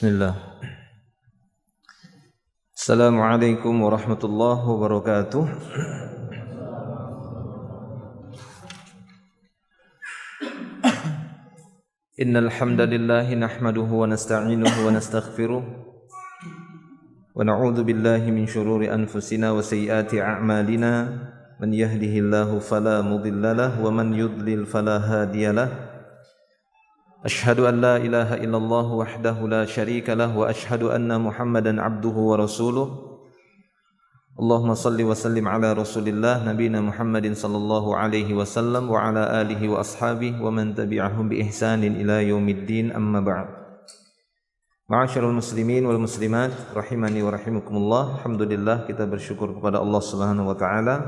Bismillah. Assalamualaikum warahmatullahi wabarakatuh. Innal hamdalillah nahmaduhu wa nasta'inuhu wa nastaghfiruh wa na'udzu billahi min shururi anfusina wa sayyiati a'malina. Man yahdihillahu fala mudilla lahu wa man yudlil fala hadiyalah. Ashhadu an la ilaha illallah wahdahu la syarika lah wa ashhadu anna Muhammadan abduhu wa rasuluh. Allahumma salli wa sallim ala Rasulillah nabiyina Muhammadin sallallahu alaihi wasallam wa ala alihi wa ashabihi wa man tabi'ahum bi ihsanin ila yaumiddin, amma ba'd. Ma'asyiral muslimin wal muslimat rahimani wa rahimakumullah. Alhamdulillah, kita bersyukur kepada Allah Subhanahu wa taala.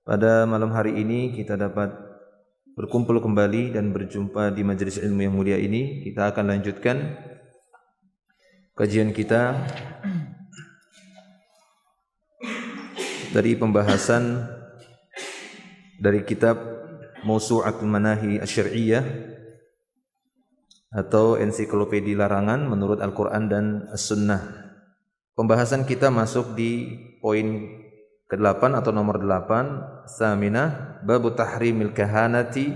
Pada malam hari ini kita dapat berkumpul kembali dan berjumpa di majelis ilmu yang mulia ini. Kita akan lanjutkan kajian kita dari pembahasan dari kitab Mawsu'atul Manahi Asy-Syar'iyyah atau ensiklopedia larangan menurut Al-Quran dan As-Sunnah. Pembahasan kita masuk di poin ke-8 atau nomor 8, Tsaminah, Babu Tahrimil Kahanati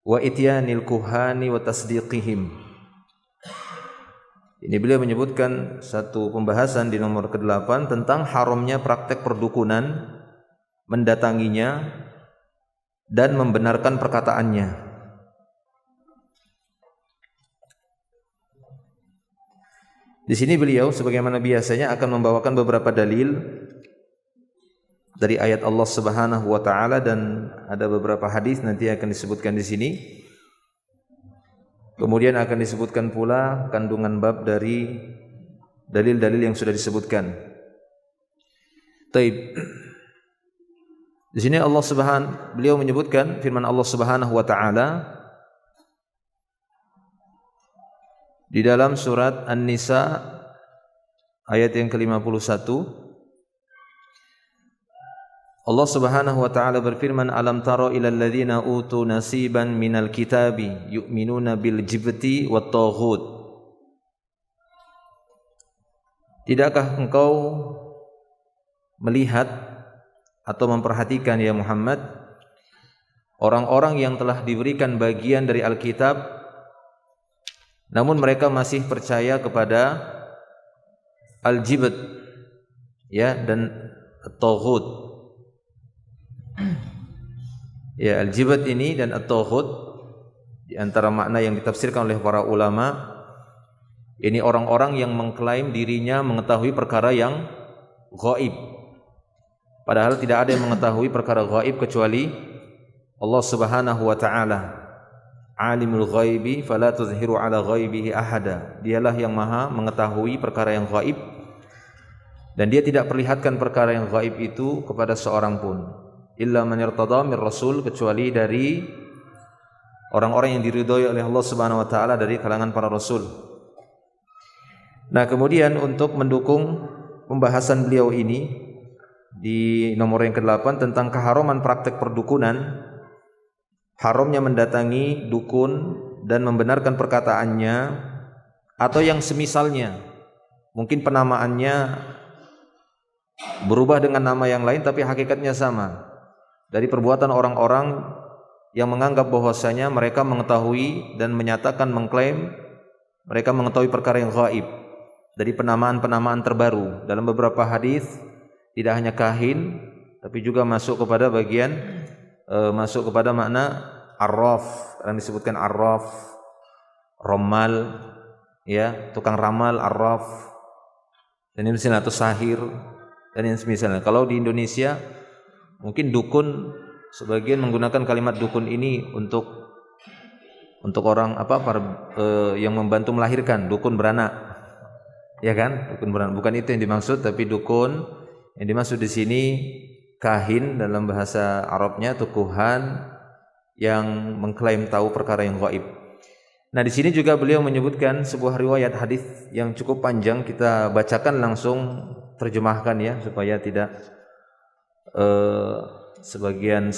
wa Ityanil Kuhani wa Tasdiqihim. Ini beliau menyebutkan satu pembahasan di nomor ke-8 tentang haramnya praktek perdukunan, mendatanginya dan membenarkan perkataannya. Di sini beliau sebagaimana biasanya akan membawakan beberapa dalil dari ayat Allah Subhanahu wa taala dan ada beberapa hadis nanti akan disebutkan di sini. Kemudian akan disebutkan pula kandungan bab dari dalil-dalil yang sudah disebutkan. Taib. Di sini beliau menyebutkan firman Allah Subhanahu wa taala di dalam surat An-Nisa ayat yang ke-51. Allah Subhanahu wa taala berfirman, alam tara ilal ladzina utu nasiban minal kitabi yu'minuna bil jibti wat taghut. Tidakkah engkau melihat atau memperhatikan ya Muhammad orang-orang yang telah diberikan bagian dari Alkitab namun mereka masih percaya kepada al-jibt ya dan at-taghut. Ya, al-jibat ini dan at-taghut di antara makna yang ditafsirkan oleh para ulama, ini orang-orang yang mengklaim dirinya mengetahui perkara yang gaib. Padahal tidak ada yang mengetahui perkara gaib kecuali Allah Subhanahu wa taala. Alimul ghaibi fala tuzhiru ala ghaibihi ahada. Dialah yang Maha mengetahui perkara yang gaib dan dia tidak perlihatkan perkara yang gaib itu kepada seorang pun. Illa man irtada mir rasul, kecuali dari orang-orang yang diridhoi oleh Allah Subhanahu wa taala dari kalangan para rasul. Nah, kemudian untuk mendukung pembahasan beliau ini di nomor yang ke-8 tentang keharaman praktek perdukunan, haramnya mendatangi dukun dan membenarkan perkataannya atau yang semisalnya. Mungkin penamaannya berubah dengan nama yang lain tapi hakikatnya sama. Dari perbuatan orang-orang yang menganggap bahwasanya mereka mengetahui dan menyatakan mengklaim mereka mengetahui perkara yang gaib, dari penamaan-penamaan terbaru. Dalam beberapa hadis tidak hanya kahin tapi juga masuk kepada bagian masuk kepada makna arraf, yang disebutkan arraf, romal ya, tukang ramal, arraf, dan ini misalnya atau sahir dan yang semisalnya. Kalau di Indonesia mungkin dukun, sebagian menggunakan kalimat dukun ini untuk orang yang membantu melahirkan, dukun beranak. Ya kan? Dukun beranak. Bukan itu yang dimaksud, tapi dukun yang dimaksud di sini kahin dalam bahasa Arabnya, tukuhan yang mengklaim tahu perkara yang gaib. Nah, di sini juga beliau menyebutkan sebuah riwayat hadis yang cukup panjang. Kita bacakan langsung, terjemahkan ya supaya tidak sebagian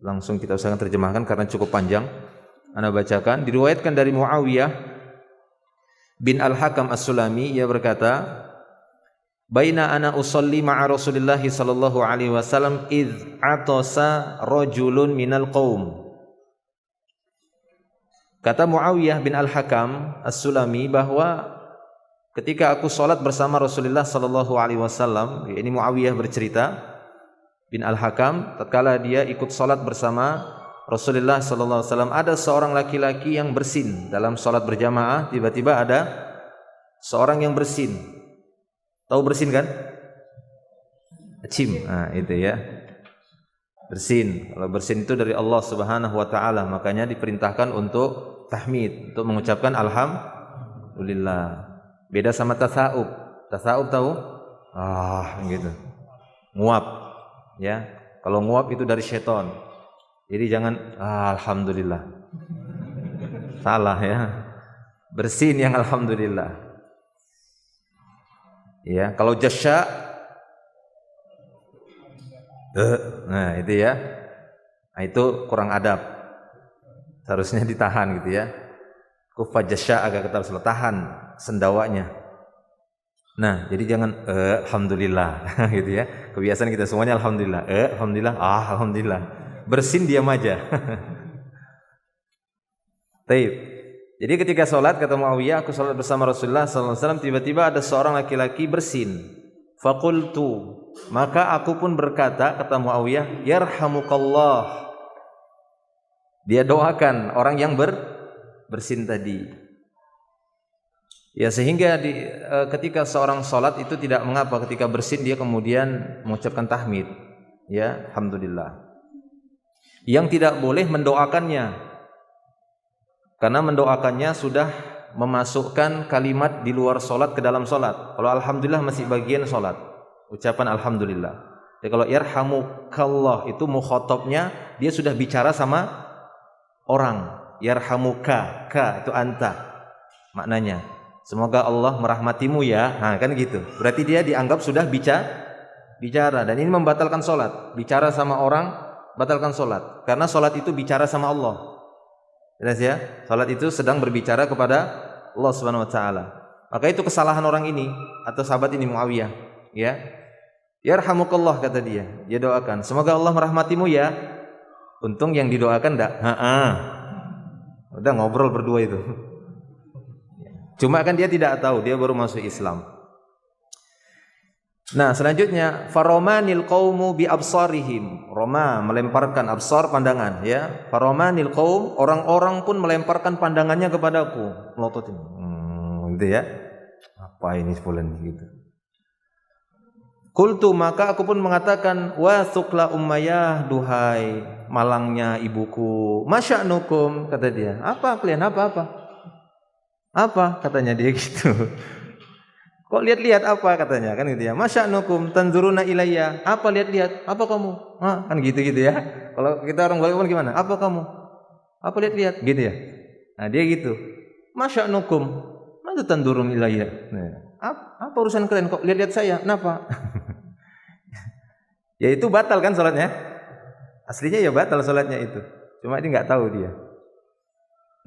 langsung kita usahakan terjemahkan karena cukup panjang. Ana bacakan. Diriwayatkan dari Muawiyah bin Al-Hakam As-Sulami, ia berkata, "Baina ana usolli ma'a Rasulillah sallallahu alaihi wasallam id atasa rajulun minal qaum." Kata Muawiyah bin Al-Hakam As-Sulami bahwa ketika aku salat bersama Rasulullah sallallahu alaihi wasallam, ini Muawiyah bercerita bin Al-Hakam, tatkala dia ikut salat bersama Rasulullah sallallahu alaihi wasallam, ada seorang laki-laki yang bersin dalam salat berjamaah. Tiba-tiba ada seorang yang bersin. Tahu bersin kan? Acim. Nah, itu ya. Bersin. Kalau bersin itu dari Allah Subhanahu wa taala, makanya diperintahkan untuk tahmid, untuk mengucapkan alhamdulillah. Beda sama tasawuf. Tasawuf tahu? Gitu. Nguap, ya. Kalau nguap itu dari syaitan. Jadi jangan alhamdulillah. Salah ya. Bersin yang alhamdulillah. Ya, kalau jasya nah itu ya. Nah, itu kurang adab. Seharusnya ditahan gitu ya. Kufa jasya agak ketat, tahan sendawanya. Nah, jadi jangan alhamdulillah gitu ya. Kebiasaan kita semuanya alhamdulillah. Alhamdulillah, alhamdulillah. Bersin diam aja. Taib. Jadi ketika sholat, kata Muawiyah, aku sholat bersama Rasulullah SAW, tiba-tiba ada seorang laki-laki bersin. Faqultu, maka aku pun berkata, kata Muawiyah, yarhamukallah. Dia doakan orang yang bersin tadi. Ya, sehingga ketika seorang sholat itu tidak mengapa ketika bersin dia kemudian mengucapkan tahmid. Ya, alhamdulillah. Yang tidak boleh mendoakannya, karena mendoakannya sudah memasukkan kalimat di luar solat ke dalam solat. Kalau alhamdulillah masih bagian solat, ucapan alhamdulillah. Jadi kalau yarhamukallah itu mukhatabnya dia sudah bicara sama orang. Yarhamuka, ka itu anta maknanya. Semoga Allah merahmatimu ya. Nah, kan gitu. Berarti dia dianggap sudah bicara, dan ini membatalkan solat. Bicara sama orang batalkan solat, karena solat itu bicara sama Allah. Jelas ya? Solat itu sedang berbicara kepada Allah Subhanahu wa taala. Maka itu kesalahan orang ini atau sahabat ini Muawiyah, ya. Yarhamukallah kata dia. Dia doakan, semoga Allah merahmatimu ya. Untung yang didoakan enggak. Udah ngobrol berdua itu. Cuma kan dia tidak tahu, dia baru masuk Islam. Nah, selanjutnya faromanil qaumu bi absarihim. Roma melemparkan absar pandangan, ya. Faromanil qaum, orang-orang pun melemparkan pandangannya kepadaku, melototin. Gitu ya. Apa ini sebulan gitu. Qultu, maka aku pun mengatakan, wa sukla ummayyah, duhai malangnya ibuku. Masya'nukum, kata dia. Apa kalian? Apa katanya dia gitu. Kok lihat-lihat apa katanya, kan gitu ya. Masya'nukum tanzuruna ilayya. Apa lihat-lihat? Apa kamu? Kan gitu-gitu ya. Kalau kita orang balik gimana? Apa kamu? Apa lihat-lihat? Gitu ya. Nah, dia gitu. Masya'nukum. Masa tanzurun ilayya? Nah, apa urusan kalian kok lihat-lihat saya? Kenapa? Ya itu batal kan salatnya? Aslinya ya batal salatnya itu. Cuma dia enggak tahu dia.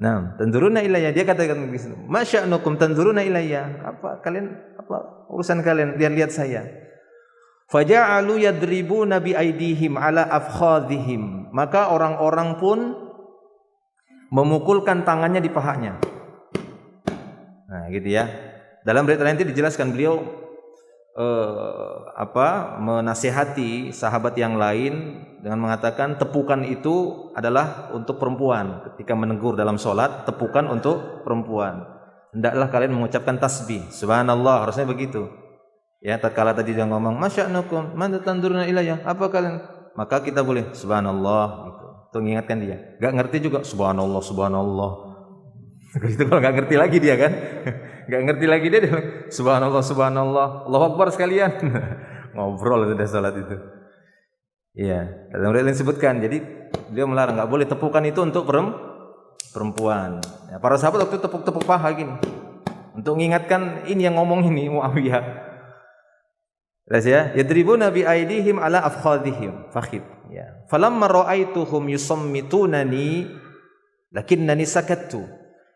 Nah, tanzuruna ilayya, dia katakan begitu. Masya'nukum tanzuruna ilayya. Apa urusan kalian lihat-lihat saya? Faja'alu yadribuna bi aidihim ala afkhadhihim. Maka orang-orang pun memukulkan tangannya di pahanya. Nah, gitu ya. Dalam riwayat lain dijelaskan beliau menasihati sahabat yang lain dengan mengatakan tepukan itu adalah untuk perempuan. Ketika menegur dalam sholat, tepukan untuk perempuan. Hendaklah kalian mengucapkan tasbih, subhanallah, harusnya begitu. Ya, tatkala tadi dia ngomong masya'nukum man tanzuruna ilayya, apa kalian? Maka kita boleh subhanallah gitu. Untuk mengingatkan dia. Enggak ngerti juga subhanallah. Gitu kalau enggak ngerti lagi dia kan. Enggak ngerti lagi dia subhanallah, Allahu akbar sekalian. Ngobrol sudah salat itu. Iya, dalam riwayat disebutkan. Jadi dia melarang, enggak boleh tepukan itu untuk perempuan. Ya, para sahabat waktu tepuk-tepuk paha gini. Untuk mengingatkan ini yang ngomong ini Muawiyah. Jelas ya? Yadribuna bi aidihim ala afkhadhihim. Fakhid. Ya. Falamma ra'aituhum yusammitunani lakinnani sakattu.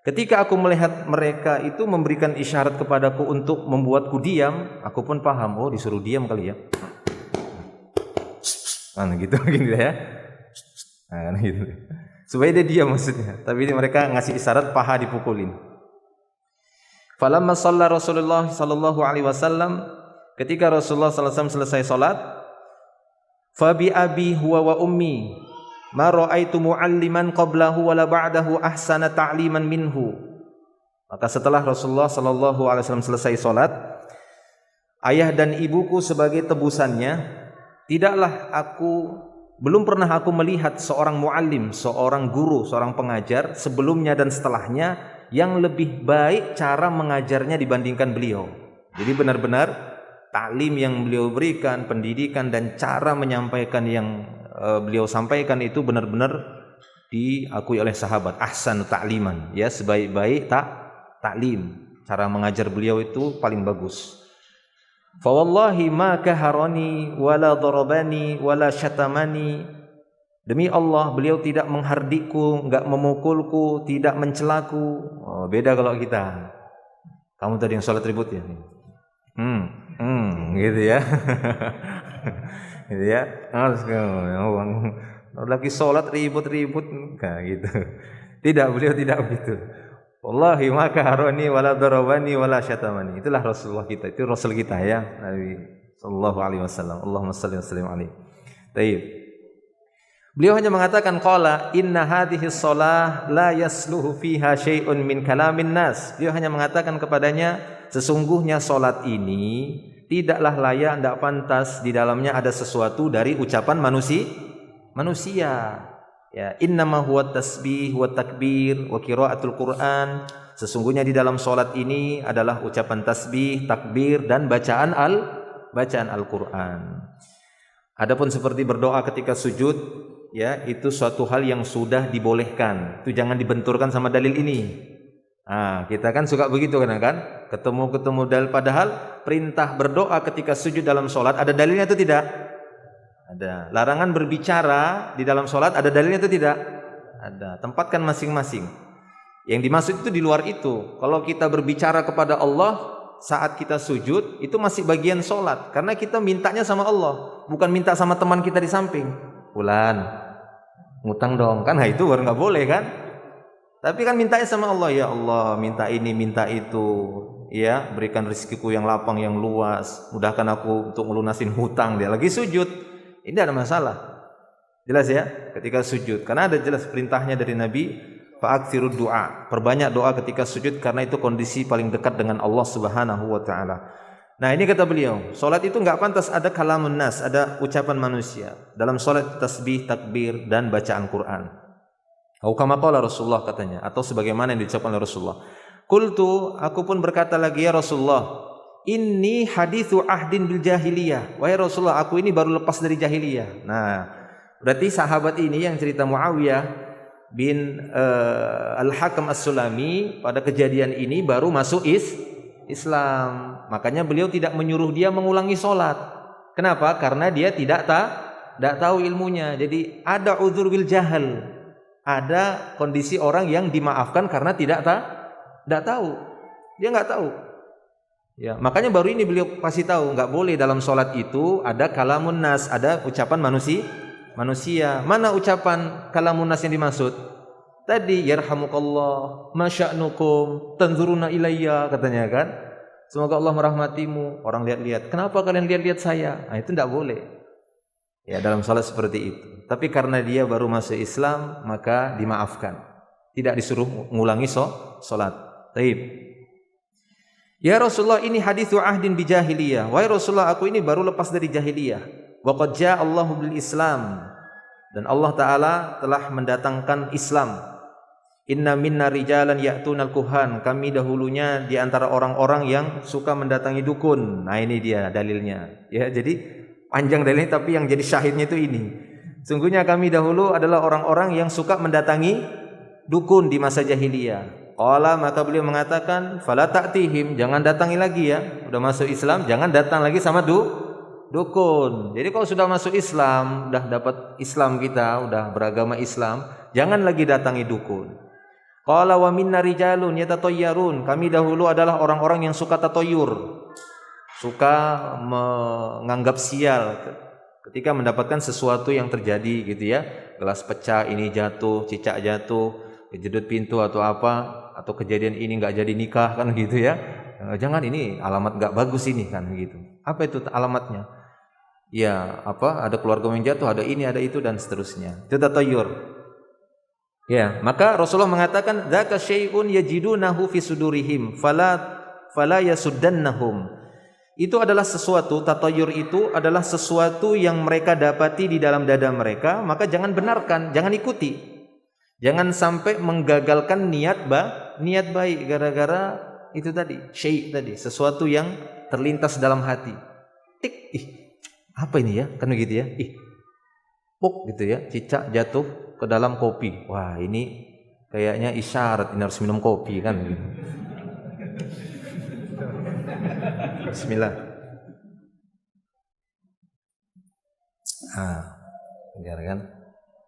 Ketika aku melihat mereka itu memberikan isyarat kepadaku untuk membuatku diam, aku pun paham, oh disuruh diam kali ya. Gitu ya. Nah, gitu. Supaya dia diam maksudnya. Tapi mereka ngasih isyarat paha dipukulin. Falamma shalla Rasulullah sallallahu alaihi wasallam, ketika Rasulullah sallallahu alaihi wasallam selesai salat, fa bi abi huwa wa ummi ma ra'aitu mu'alliman qablahu wala ba'dahu ahsana ta'liman minhu. Maka setelah Rasulullah sallallahu alaihi wasallam selesai salat, ayah dan ibuku sebagai tebusannya, belum pernah aku melihat seorang muallim, seorang guru, seorang pengajar sebelumnya dan setelahnya yang lebih baik cara mengajarnya dibandingkan beliau. Jadi benar-benar taklim yang beliau berikan, pendidikan dan cara menyampaikan yang beliau sampaikan itu benar-benar diakui oleh sahabat. Ahsanu ta'liman, ya, sebaik-baik taklim. Cara mengajar beliau itu paling bagus. Fa wallahi ma kaharani wala darabani wala syatamani. Demi Allah, beliau tidak menghardikku, enggak memukulku, tidak mencelaku. Oh, beda kalau kita. Kamu tadi yang salat ribut ya. Gitu ya. Gitu ya. Harus lagi salat ribut-ribut enggak gitu. Tidak, beliau tidak begitu. Wallahi ma kaharani wala darabani wala syatamani. Itulah Rasulullah kita, itu Rasul kita ya, Nabi sallallahu alaihi wasallam. Allahumma shalli wa sallim alaihi. Baik. Beliau hanya mengatakan qala inna hadhihi shalah la yasluhu fiha syai'un min kalamin nas. Beliau hanya mengatakan kepadanya, sesungguhnya salat ini tidaklah layak, tidak pantas di dalamnya ada sesuatu dari ucapan manusia. Ya, innama huwa tasbih wa takbir wa qiraatul Quran. Sesungguhnya di dalam salat ini adalah ucapan tasbih, takbir dan bacaan Al-Qur'an. Adapun seperti berdoa ketika sujud, ya, itu suatu hal yang sudah dibolehkan. Itu jangan dibenturkan sama dalil ini. Nah, kita kan suka begitu kan? Ketemu dalil, padahal perintah berdoa ketika sujud dalam salat ada dalilnya itu tidak? Ada. Larangan berbicara di dalam salat ada dalilnya itu tidak? Ada. Tempatkan masing-masing. Yang dimaksud itu di luar itu. Kalau kita berbicara kepada Allah saat kita sujud, itu masih bagian salat, karena kita mintanya sama Allah, bukan minta sama teman kita di samping. Fulan, ngutang dong, kan? Nah, itu baru nggak boleh kan? Tapi kan mintanya sama Allah, ya Allah, minta ini, minta itu, ya, berikan rezekiku yang lapang, yang luas, mudahkan aku untuk melunasin hutang. Dia lagi sujud. Ini ada masalah. Jelas ya, ketika sujud. Karena ada jelas perintahnya dari Nabi, fa'aktsirud du'a. Perbanyak doa ketika sujud karena itu kondisi paling dekat dengan Allah Subhanahu wa taala. Nah, ini kata beliau, salat itu enggak pantas ada kalamun nas, ada ucapan manusia. Dalam salat tasbih, takbir dan bacaan Quran. Atau kama qala Rasulullah katanya, atau sebagaimana yang diucapkan oleh Rasulullah. Qultu, aku pun berkata lagi, ya Rasulullah, inni hadithu ahdin bil jahiliyah. Wahai Rasulullah, aku ini baru lepas dari jahiliyah. Nah, berarti sahabat ini yang cerita Muawiyah bin Al-Hakam As-Sulami pada kejadian ini baru masuk Islam. Makanya beliau tidak menyuruh dia mengulangi sholat. Kenapa? Karena dia tidak tahu ilmunya. Jadi ada uzur bil jahal. Ada kondisi orang yang dimaafkan karena tidak tahu. Dia nggak tahu. Ya, makanya baru ini beliau kasih tahu, nggak boleh dalam sholat itu ada kalamun nas, ada ucapan manusia. Mana ucapan kalamun nas yang dimaksud? Tadi yarhamukallah, masya'nukum, tanzuruna ilayya, katanya kan. Semoga Allah merahmatimu. Orang lihat-lihat. Kenapa kalian lihat-lihat saya? Nah, itu tidak boleh. Ya, dalam sholat seperti itu. Tapi karena dia baru masuk Islam, maka dimaafkan. Tidak disuruh mengulangi sholat. Taib. Ya Rasulullah, ini hadithu ahdin bi jahiliyah. Wahai Rasulullah, aku ini baru lepas dari jahiliyah. Wa qad jaa Allahu bil Islam. Dan Allah Ta'ala telah mendatangkan Islam. Inna minna rijalan ya'tunal kuhan. Kami dahulunya di antara orang-orang yang suka mendatangi dukun. Nah, ini dia dalilnya. Ya, jadi panjang dalilnya, tapi yang jadi syahidnya itu ini. Sungguhnya kami dahulu adalah orang-orang yang suka mendatangi dukun di masa jahiliyah. Qala, maka beliau mengatakan, fala ta'tihim, jangan datangi lagi ya. Udah masuk Islam, jangan datang lagi sama dukun. Jadi kalau sudah masuk Islam, udah dapat Islam kita, udah beragama Islam, jangan lagi datangi dukun. Qala wa minna rijalun yatatayyarun. Kami dahulu adalah orang-orang yang suka tatoyur. Suka menganggap sial ketika mendapatkan sesuatu yang terjadi gitu ya. Gelas pecah, ini jatuh, cicak jatuh, kejedut pintu atau apa, atau kejadian ini enggak jadi nikah kan gitu ya. Jangan, ini alamat enggak bagus ini kan gitu. Apa itu alamatnya? Ya, apa? Ada keluarga yang jatuh, ada ini, ada itu dan seterusnya. Itu tatayyur. Ya, maka Rasulullah mengatakan dzaka syai'un yajidunahu fi sudurihim fala yasuddannahum. Itu adalah sesuatu, tatayyur itu adalah sesuatu yang mereka dapati di dalam dada mereka, maka jangan benarkan, jangan ikuti. Jangan sampai menggagalkan niat baik gara-gara itu tadi, syai' tadi, sesuatu yang terlintas dalam hati. Tik, apa ini ya? Kan begitu ya? Puk gitu ya, cicak jatuh ke dalam kopi. Wah, ini kayaknya isyarat ini harus minum kopi kan gitu. Bismillah. Biar kan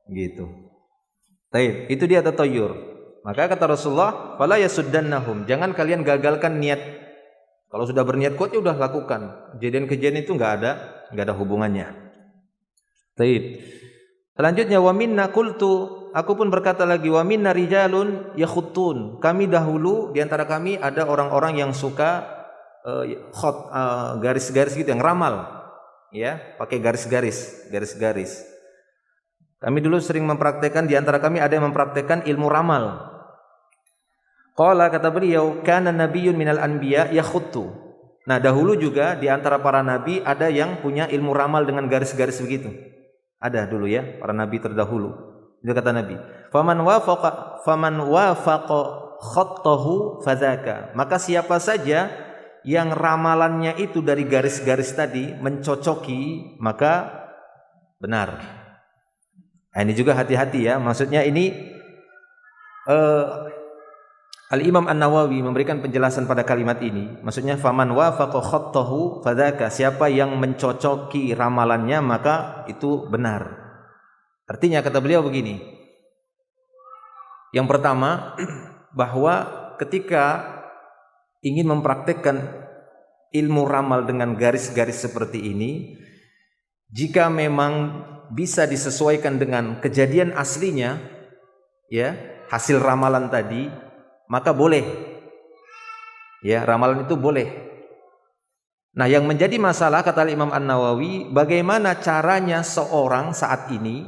gitu. Baik, itu dia tatayyur. Maka kata Rasulullah, fala yasuddannahum. Jangan kalian gagalkan niat. Kalau sudah berniat kuat ya udah lakukan. Kejadian-kejadian itu enggak ada hubungannya. Baik. Selanjutnya wa minna qultu, aku pun berkata lagi, wa minna rijalun yakhuttun. Kami dahulu di antara kami ada orang-orang yang suka garis-garis gitu, yang ramal. Ya, pakai garis-garis. Kami dulu sering mempraktekkan, di antara kami ada yang mempraktekkan ilmu ramal. Qala, kata beliau, kana nabiyyun minal anbiya yakhuttu. Nah, dahulu juga di antara para nabi ada yang punya ilmu ramal dengan garis-garis begitu. Ada dulu ya, para nabi terdahulu. Itu kata Nabi. Faman wafaqa khattahu fadzaka. Maka siapa saja yang ramalannya itu dari garis-garis tadi mencocoki, maka benar. Nah, ini juga hati-hati ya. Maksudnya ini Al-Imam An-Nawawi memberikan penjelasan pada kalimat ini. Maksudnya faman wafaqa khattahu fadzaka, siapa yang mencocoki ramalannya maka itu benar. Artinya kata beliau begini. Yang pertama, bahwa ketika ingin mempraktekkan ilmu ramal dengan garis-garis seperti ini, jika memang bisa disesuaikan dengan kejadian aslinya, ya, hasil ramalan tadi, maka boleh. Ya, ramalan itu boleh. Nah, yang menjadi masalah kata Imam An-Nawawi, bagaimana caranya seorang saat ini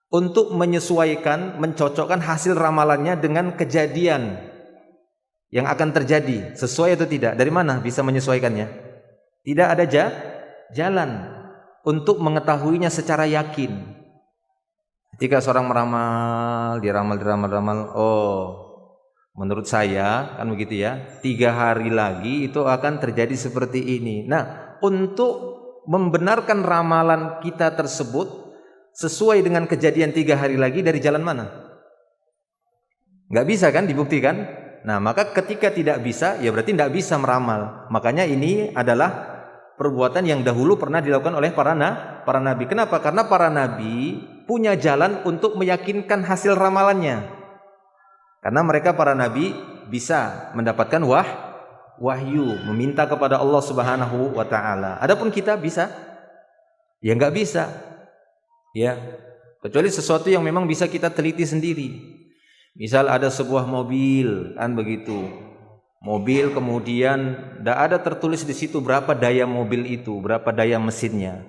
untuk menyesuaikan, mencocokkan hasil ramalannya dengan kejadian yang akan terjadi, sesuai atau tidak? Dari mana bisa menyesuaikannya? Tidak ada jalan untuk mengetahuinya secara yakin. Ketika seorang meramal, diramal, oh, menurut saya kan begitu ya, 3 hari lagi itu akan terjadi seperti ini. Nah, untuk membenarkan ramalan kita tersebut sesuai dengan kejadian 3 hari lagi, dari jalan mana? Nggak bisa kan dibuktikan? Nah, maka ketika tidak bisa, ya berarti tidak bisa meramal. Makanya ini adalah perbuatan yang dahulu pernah dilakukan oleh para nabi. Kenapa? Karena para nabi punya jalan untuk meyakinkan hasil ramalannya. Karena mereka para nabi bisa mendapatkan wahyu, meminta kepada Allah Subhanahu wa taala. Adapun kita bisa? Ya enggak bisa. Ya, kecuali sesuatu yang memang bisa kita teliti sendiri. Misal ada sebuah mobil, kan begitu. Mobil kemudian tidak ada tertulis di situ berapa daya mobil itu, berapa daya mesinnya.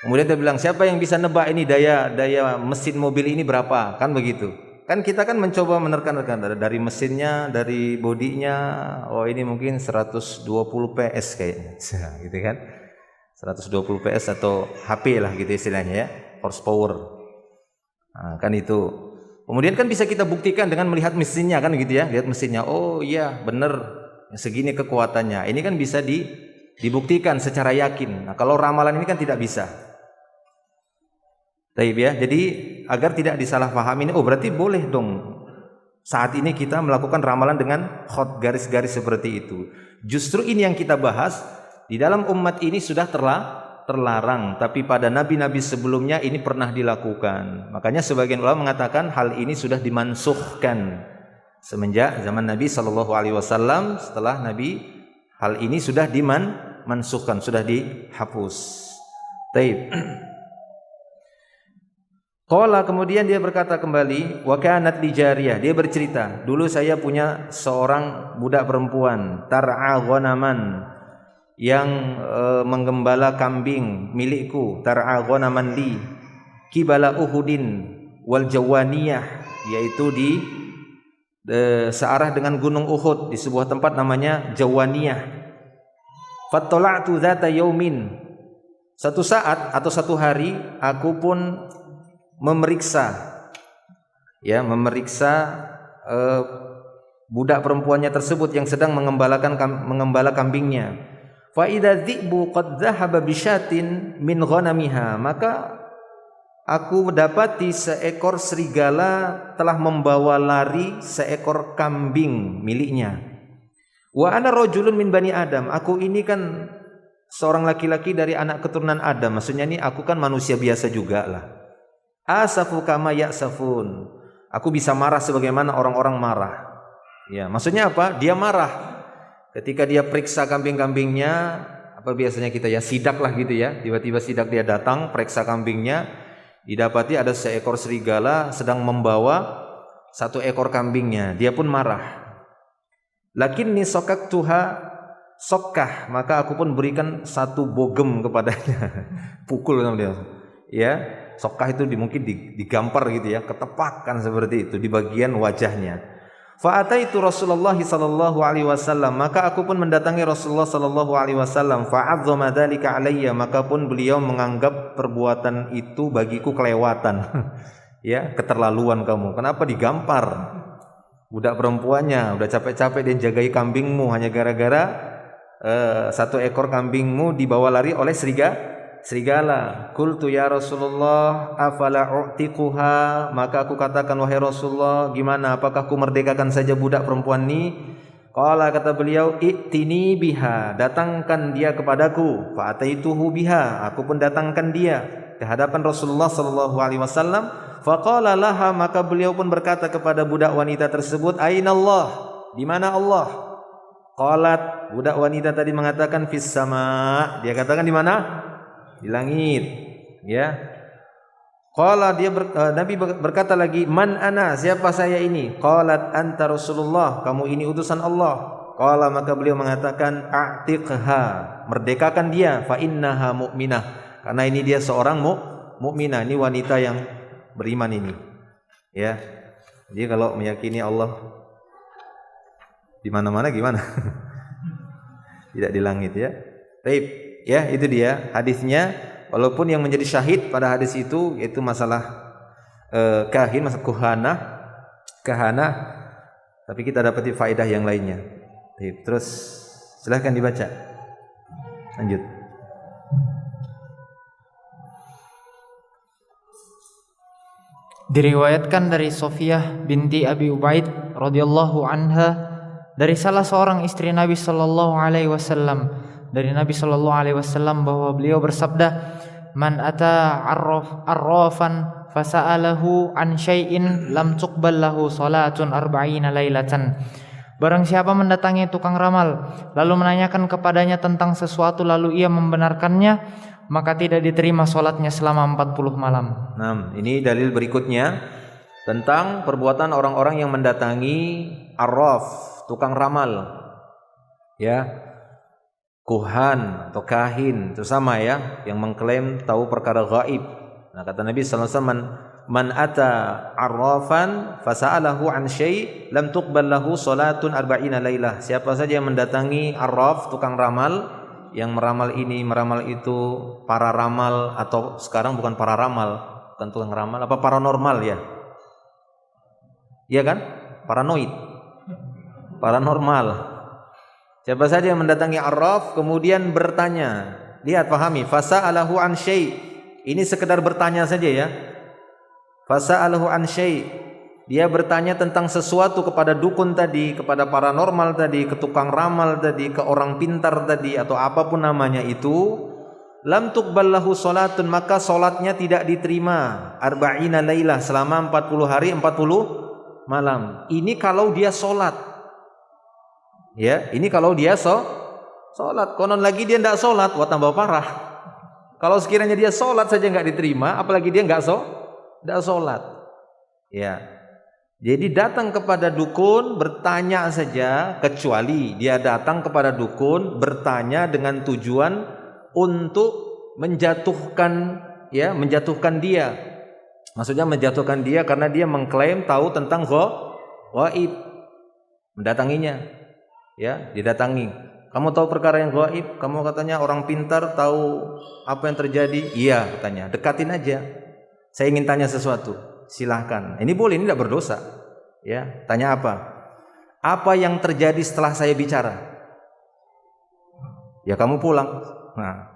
Kemudian dia bilang, siapa yang bisa nebak ini daya mesin mobil ini berapa? Kan begitu. Kan kita kan mencoba menerka-nerka dari mesinnya, dari bodinya, oh ini mungkin 120 PS kayaknya, gitu kan? 120 PS atau HP lah gitu istilahnya ya, horsepower. Nah, kan itu. Kemudian kan bisa kita buktikan dengan melihat mesinnya kan gitu ya, lihat mesinnya. Oh iya, benar, segini kekuatannya. Ini kan bisa dibuktikan secara yakin. Nah, kalau ramalan ini kan tidak bisa. Baik ya, jadi agar tidak disalahpahami ini, oh berarti boleh dong saat ini kita melakukan ramalan dengan khot garis-garis seperti itu. Justru ini yang kita bahas, di dalam umat ini sudah terlarang, tapi pada nabi-nabi sebelumnya ini pernah dilakukan. Makanya sebagian ulama mengatakan hal ini sudah dimansukhkan, semenjak zaman Nabi sallallahu alaihi wasallam. Setelah Nabi, hal ini sudah dimansukhkan, sudah dihapus. Taib. Qala, kemudian dia berkata kembali, wa kanat li jariyah, dia bercerita, dulu saya punya seorang budak perempuan, tar'a ghanaman, yang menggembala kambing milikku, tar'a ghanaman li, kibala Uhudin wal Jawaniyah, yaitu di searah dengan gunung Uhud, di sebuah tempat namanya Jawaniyah. Fattala'tu dzata yaumin, satu saat atau satu hari aku pun memeriksa budak perempuannya tersebut yang sedang mengembala kambingnya. Fa idza dzi'bu qad dhahaba bisyatin min ghanamiha, maka aku mendapati seekor serigala telah membawa lari seekor kambing miliknya. Wa ana rajulun min bani Adam, aku ini kan seorang laki-laki dari anak keturunan Adam, maksudnya ini aku kan manusia biasa juga lah. Asafu kama ya'safun, aku bisa marah sebagaimana orang-orang marah. Ya, maksudnya apa? Dia marah ketika dia periksa kambing-kambingnya, apa biasanya kita ya sidak lah gitu ya. Tiba-tiba sidak dia datang periksa kambingnya, didapati ada seekor serigala sedang membawa satu ekor kambingnya. Dia pun marah. Lakinni sokaktuha sokkah, maka aku pun berikan satu bogem kepadanya. Pukul namanya. Ya. Sokkah itu mungkin digampar gitu ya, ketepakkan seperti itu di bagian wajahnya. Fa ataitu Rasulullah sallallahu alaihi wasallam, maka aku pun mendatangi Rasulullah sallallahu alaihi wasallam. Fa azzama dzalika alayya, maka pun beliau menganggap perbuatan itu bagiku kelewatan. Ya, keterlaluan kamu. Kenapa digampar? Budak perempuannya udah capek-capek dia jagai kambingmu hanya gara-gara satu ekor kambingmu dibawa lari oleh serigala. Qultu ya Rasulullah afala u'tiquha, maka aku katakan wahai Rasulullah, gimana, apakah aku merdekakan saja budak perempuan ini? Qala, kata beliau, i'tini biha, datangkan dia kepadaku. Fa ataituhu biha, aku pun datangkan dia ke hadapan Rasulullah sallallahu alaihi wasallam. Fa qala laha, maka beliau pun berkata kepada budak wanita tersebut, aina Allah, di mana Allah? Qalat, budak wanita tadi mengatakan fis sama, dia katakan di mana? Di langit, ya. Qala, Nabi berkata lagi, man ana, siapa saya ini? Qalat anta Rasulullah, kamu ini utusan Allah. Qala, maka beliau mengatakan a'tiqha, merdekakan dia, fa innaha mu'minah, karena ini dia seorang mukminah, ini wanita yang beriman ini, ya. Jadi kalau meyakini Allah di mana-mana gimana? Tidak di langit, ya. Baik. Ya, itu dia hadisnya. Walaupun yang menjadi syahid pada hadis itu yaitu masalah kahin, masalah kahana, tapi kita dapati faedah yang lainnya. Terus silahkan dibaca. Lanjut. Diriwayatkan dari Sofiyah binti Abi Ubaid radhiyallahu anha dari salah seorang istri Nabi sallallahu alaihi wasallam, dari Nabi sallallahu alaihi wasallam bahwa beliau bersabda, man ata arrafan fasa'alahu an syai'in lam tuqbal lahu salatun arba'ina lailatan. Barang siapa mendatangi tukang ramal lalu menanyakan kepadanya tentang sesuatu lalu ia membenarkannya, maka tidak diterima salatnya selama 40 malam. Nah, ini dalil berikutnya tentang perbuatan orang-orang yang mendatangi arraf, tukang ramal. Ya. Kuhan atau kahin itu sama ya, yang mengklaim tahu perkara gaib. Nah, kata Nabi sallallahu alaihi wasallam, man ata arrafan fasa'alahu an syai' lam tuqbal lahu salatun arba'ina lailah. Siapa saja yang mendatangi arraf, tukang ramal, yang meramal ini, meramal itu, para ramal, atau sekarang bukan para ramal, bukan tukang ramal, apa paranormal ya? Iya kan? Paranoid. Paranormal. Siapa saja yang mendatangi arraf kemudian bertanya, lihat pahami, fasa'alahu an syai', ini sekedar bertanya saja ya. Fasa'alahu an syai', dia bertanya tentang sesuatu kepada dukun tadi, kepada paranormal tadi, ke tukang ramal tadi, ke orang pintar tadi, atau apapun namanya itu, lam tuqbal lahu salatun, maka salatnya tidak diterima arba'ina lailah, selama 40 hari 40 malam. Ini kalau dia sholat. Ya, ini kalau dia sholat. Konon lagi dia tidak sholat, wah tambah parah. Kalau sekiranya dia sholat saja nggak diterima, apalagi dia nggak sholat. Ya, jadi datang kepada dukun bertanya saja, kecuali dia datang kepada dukun bertanya dengan tujuan untuk menjatuhkan dia. Maksudnya menjatuhkan dia karena dia mengklaim tahu tentang ghaib. Mendatanginya, ya, didatangi. Kamu tahu perkara yang ghaib? Kamu katanya orang pintar, tahu apa yang terjadi? Iya, katanya. Dekatin aja. Saya ingin tanya sesuatu. Silahkan. Ini boleh, ini tidak berdosa. Ya, tanya apa? Apa yang terjadi setelah saya bicara? Ya kamu pulang. Nah,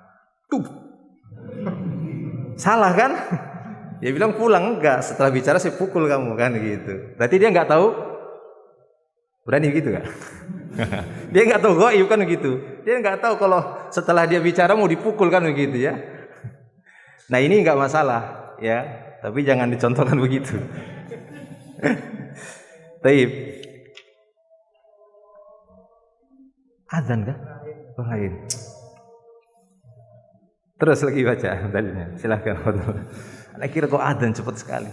salah kan? Dia bilang pulang, enggak, setelah bicara saya pukul kamu, kan gitu. Berarti dia enggak tahu. Berani gitu enggak? Dia enggak tahu ghaib kan gitu. Dia enggak tahu kalau setelah dia bicara mau dipukul kan begitu ya. Nah, ini enggak masalah ya, tapi jangan dicontohkan begitu. Taib. Azan kah? Lain. Terus lagi baca dalilnya. Silakan. Kira kok adzan cepat sekali.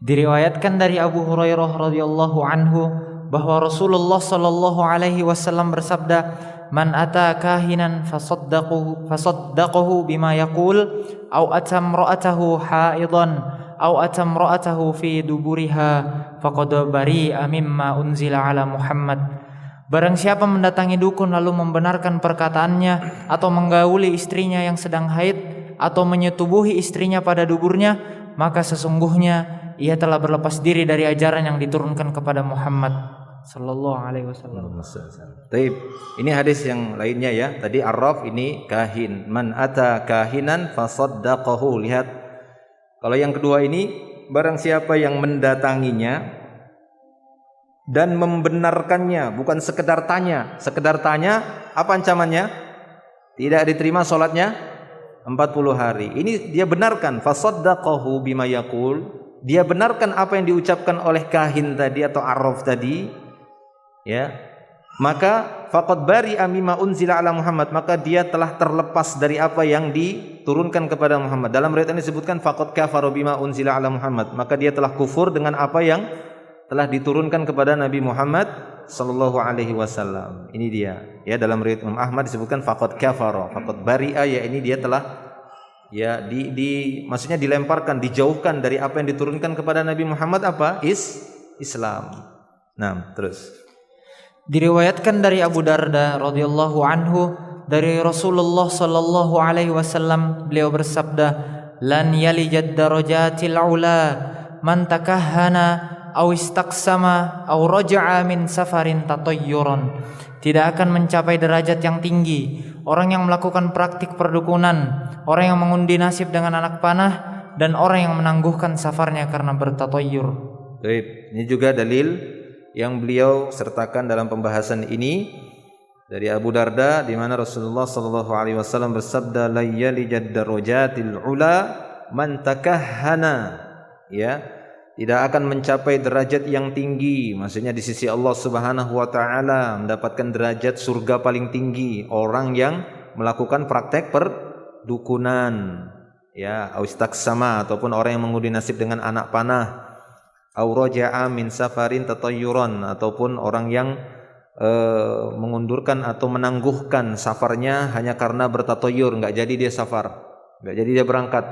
Diriwayatkan dari Abu Hurairah radhiyallahu anhu bahwa Rasulullah sallallahu alaihi wasallam bersabda, "Man ata kahinan fasaddaqahu bima yaqul aw atam ra'atahu haidan aw atam ra'atahu fi duburiha faqad bari'a mimma unzila ala Muhammad." Barang siapa mendatangi dukun lalu membenarkan perkataannya atau menggauli istrinya yang sedang haid atau menyetubuhi istrinya pada duburnya, maka sesungguhnya ia telah berlepas diri dari ajaran yang diturunkan kepada Muhammad sallallahu alaihi wasallam. Taib. Ini hadis yang lainnya ya. Tadi arraf, ini kahin. Man ata kahinan fasaddaqahu. Lihat. Kalau yang kedua ini, barang siapa yang mendatanginya dan membenarkannya, bukan sekedar tanya. Sekedar tanya, apa ancamannya? Tidak diterima salatnya 40 hari. Ini dia benarkan, fasaddaqahu bima yaqul. Dia benarkan apa yang diucapkan oleh kahin tadi atau arraf tadi. Ya. Maka faqad bari'a mimma unzila ala Muhammad, maka dia telah terlepas dari apa yang diturunkan kepada Muhammad. Dalam riwayat ini disebutkan faqad kafara bima unzila ala Muhammad, maka dia telah kufur dengan apa yang telah diturunkan kepada Nabi Muhammad sallallahu alaihi wasallam. Ini dia. Ya, dalam riwayat Imam Ahmad disebutkan faqad kafara, faqad bari'a, ya ini dia telah ya maksudnya dilemparkan, dijauhkan dari apa yang diturunkan kepada Nabi Muhammad, apa? Islam. Nah, terus. Diriwayatkan dari Abu Darda radhiyallahu anhu dari Rasulullah sallallahu alaihi wasallam, beliau bersabda, "Lan yalijad darajatil ula man takahhana aw istaqsama aw raja'a min safarin tatayyuran." Tidak akan mencapai derajat yang tinggi orang yang melakukan praktik perdukunan, orang yang mengundi nasib dengan anak panah, dan orang yang menangguhkan safarnya karena bertatayyur. Baik, ini juga dalil yang beliau sertakan dalam pembahasan ini dari Abu Darda, di mana Rasulullah sallallahu alaihi wasallam bersabda, "La yalijad darajatil ula man takahhana." Ya, tidak akan mencapai derajat yang tinggi, maksudnya di sisi Allah Subhanahu wa taala, mendapatkan derajat surga paling tinggi orang yang melakukan praktek perdukunan, ya, sama, ataupun orang yang mengundi nasib dengan anak panah, au raja'a min safarin tatayyuran, ataupun orang yang mengundurkan atau menangguhkan safarnya hanya karena bertatayyur, enggak jadi dia safar, enggak jadi dia berangkat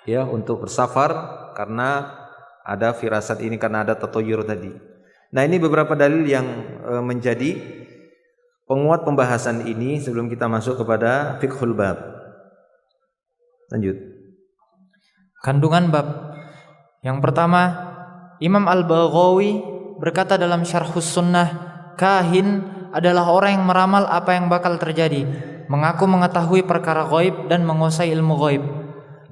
ya untuk bersafar karena ada firasat ini, karena ada tatayyur tadi. Nah, ini beberapa dalil yang menjadi penguat pembahasan ini sebelum kita masuk kepada fiqhul bab. Lanjut. Kandungan bab. Yang pertama, Imam Al-Baghawi berkata dalam Syarhus Sunnah, kahin adalah orang yang meramal apa yang bakal terjadi, mengaku mengetahui perkara ghaib dan menguasai ilmu ghaib.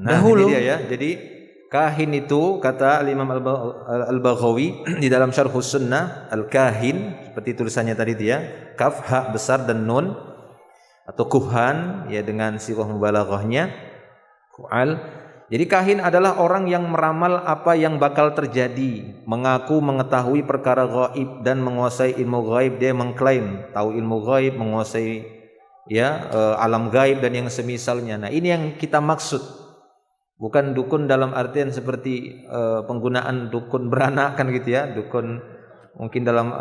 Nah, ini dia ya. Jadi kahin itu kata Imam Al-Baghawi di dalam Syarhus Sunnah, al-kahin seperti tulisannya tadi dia, kaf, ha besar dan nun, atau kuhan ya dengan sighah mubalaghahnya, ku'al, Jadi kahin adalah orang yang meramal apa yang bakal terjadi, mengaku mengetahui perkara gaib dan menguasai ilmu gaib. Dia mengklaim tahu ilmu gaib, menguasai alam gaib dan yang semisalnya. Nah, ini yang kita maksud. Bukan dukun dalam artian seperti penggunaan dukun beranak kan gitu ya. Dukun mungkin dalam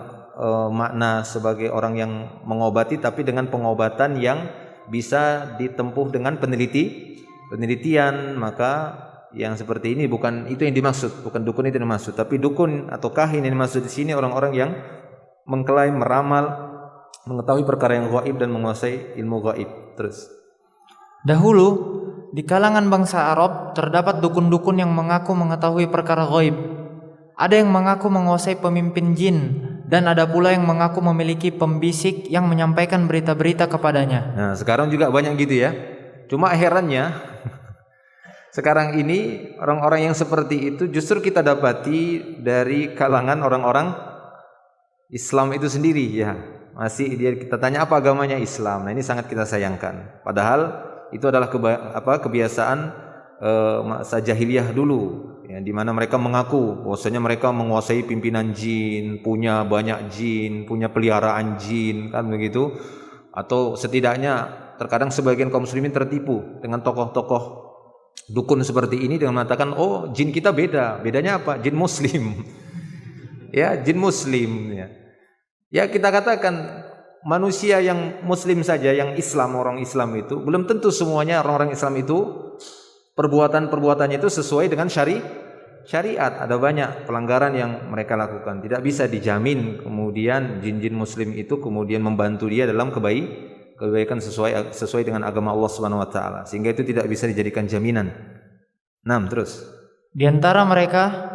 makna sebagai orang yang mengobati, tapi dengan pengobatan yang bisa ditempuh dengan penelitian. Maka yang seperti ini bukan itu yang dimaksud, bukan dukun itu yang dimaksud, tapi dukun atau kahin yang dimaksud di sini orang-orang yang mengklaim meramal, mengetahui perkara yang gaib dan menguasai ilmu gaib. Terus, dahulu di kalangan bangsa Arab terdapat dukun-dukun yang mengaku mengetahui perkara gaib. Ada yang mengaku menguasai pemimpin jin, dan ada pula yang mengaku memiliki pembisik yang menyampaikan berita-berita kepadanya. Nah, sekarang juga banyak gitu ya. Cuma herannya sekarang ini orang-orang yang seperti itu justru kita dapati dari kalangan orang-orang Islam itu sendiri ya. Masih kita tanya apa agamanya, Islam. Nah, ini sangat kita sayangkan. Padahal itu adalah kebiasaan masa jahiliyah dulu ya, di mana mereka mengaku bahwasanya mereka menguasai pimpinan jin, punya banyak jin, punya peliharaan jin kan begitu. Atau setidaknya terkadang sebagian kaum muslimin tertipu dengan tokoh-tokoh dukun seperti ini dengan mengatakan, oh jin kita beda. Bedanya apa? Jin muslim. Ya, jin muslim ya. Ya, kita katakan manusia yang muslim saja, yang Islam, orang Islam itu belum tentu semuanya orang-orang Islam itu perbuatan-perbuatannya itu sesuai dengan syariat. Ada banyak pelanggaran yang mereka lakukan. Tidak bisa dijamin kemudian jin-jin muslim itu kemudian membantu dia dalam kebaikan sesuai dengan agama Allah Subhanahu wa taala. Sehingga itu tidak bisa dijadikan jaminan. 6 terus. Di antara mereka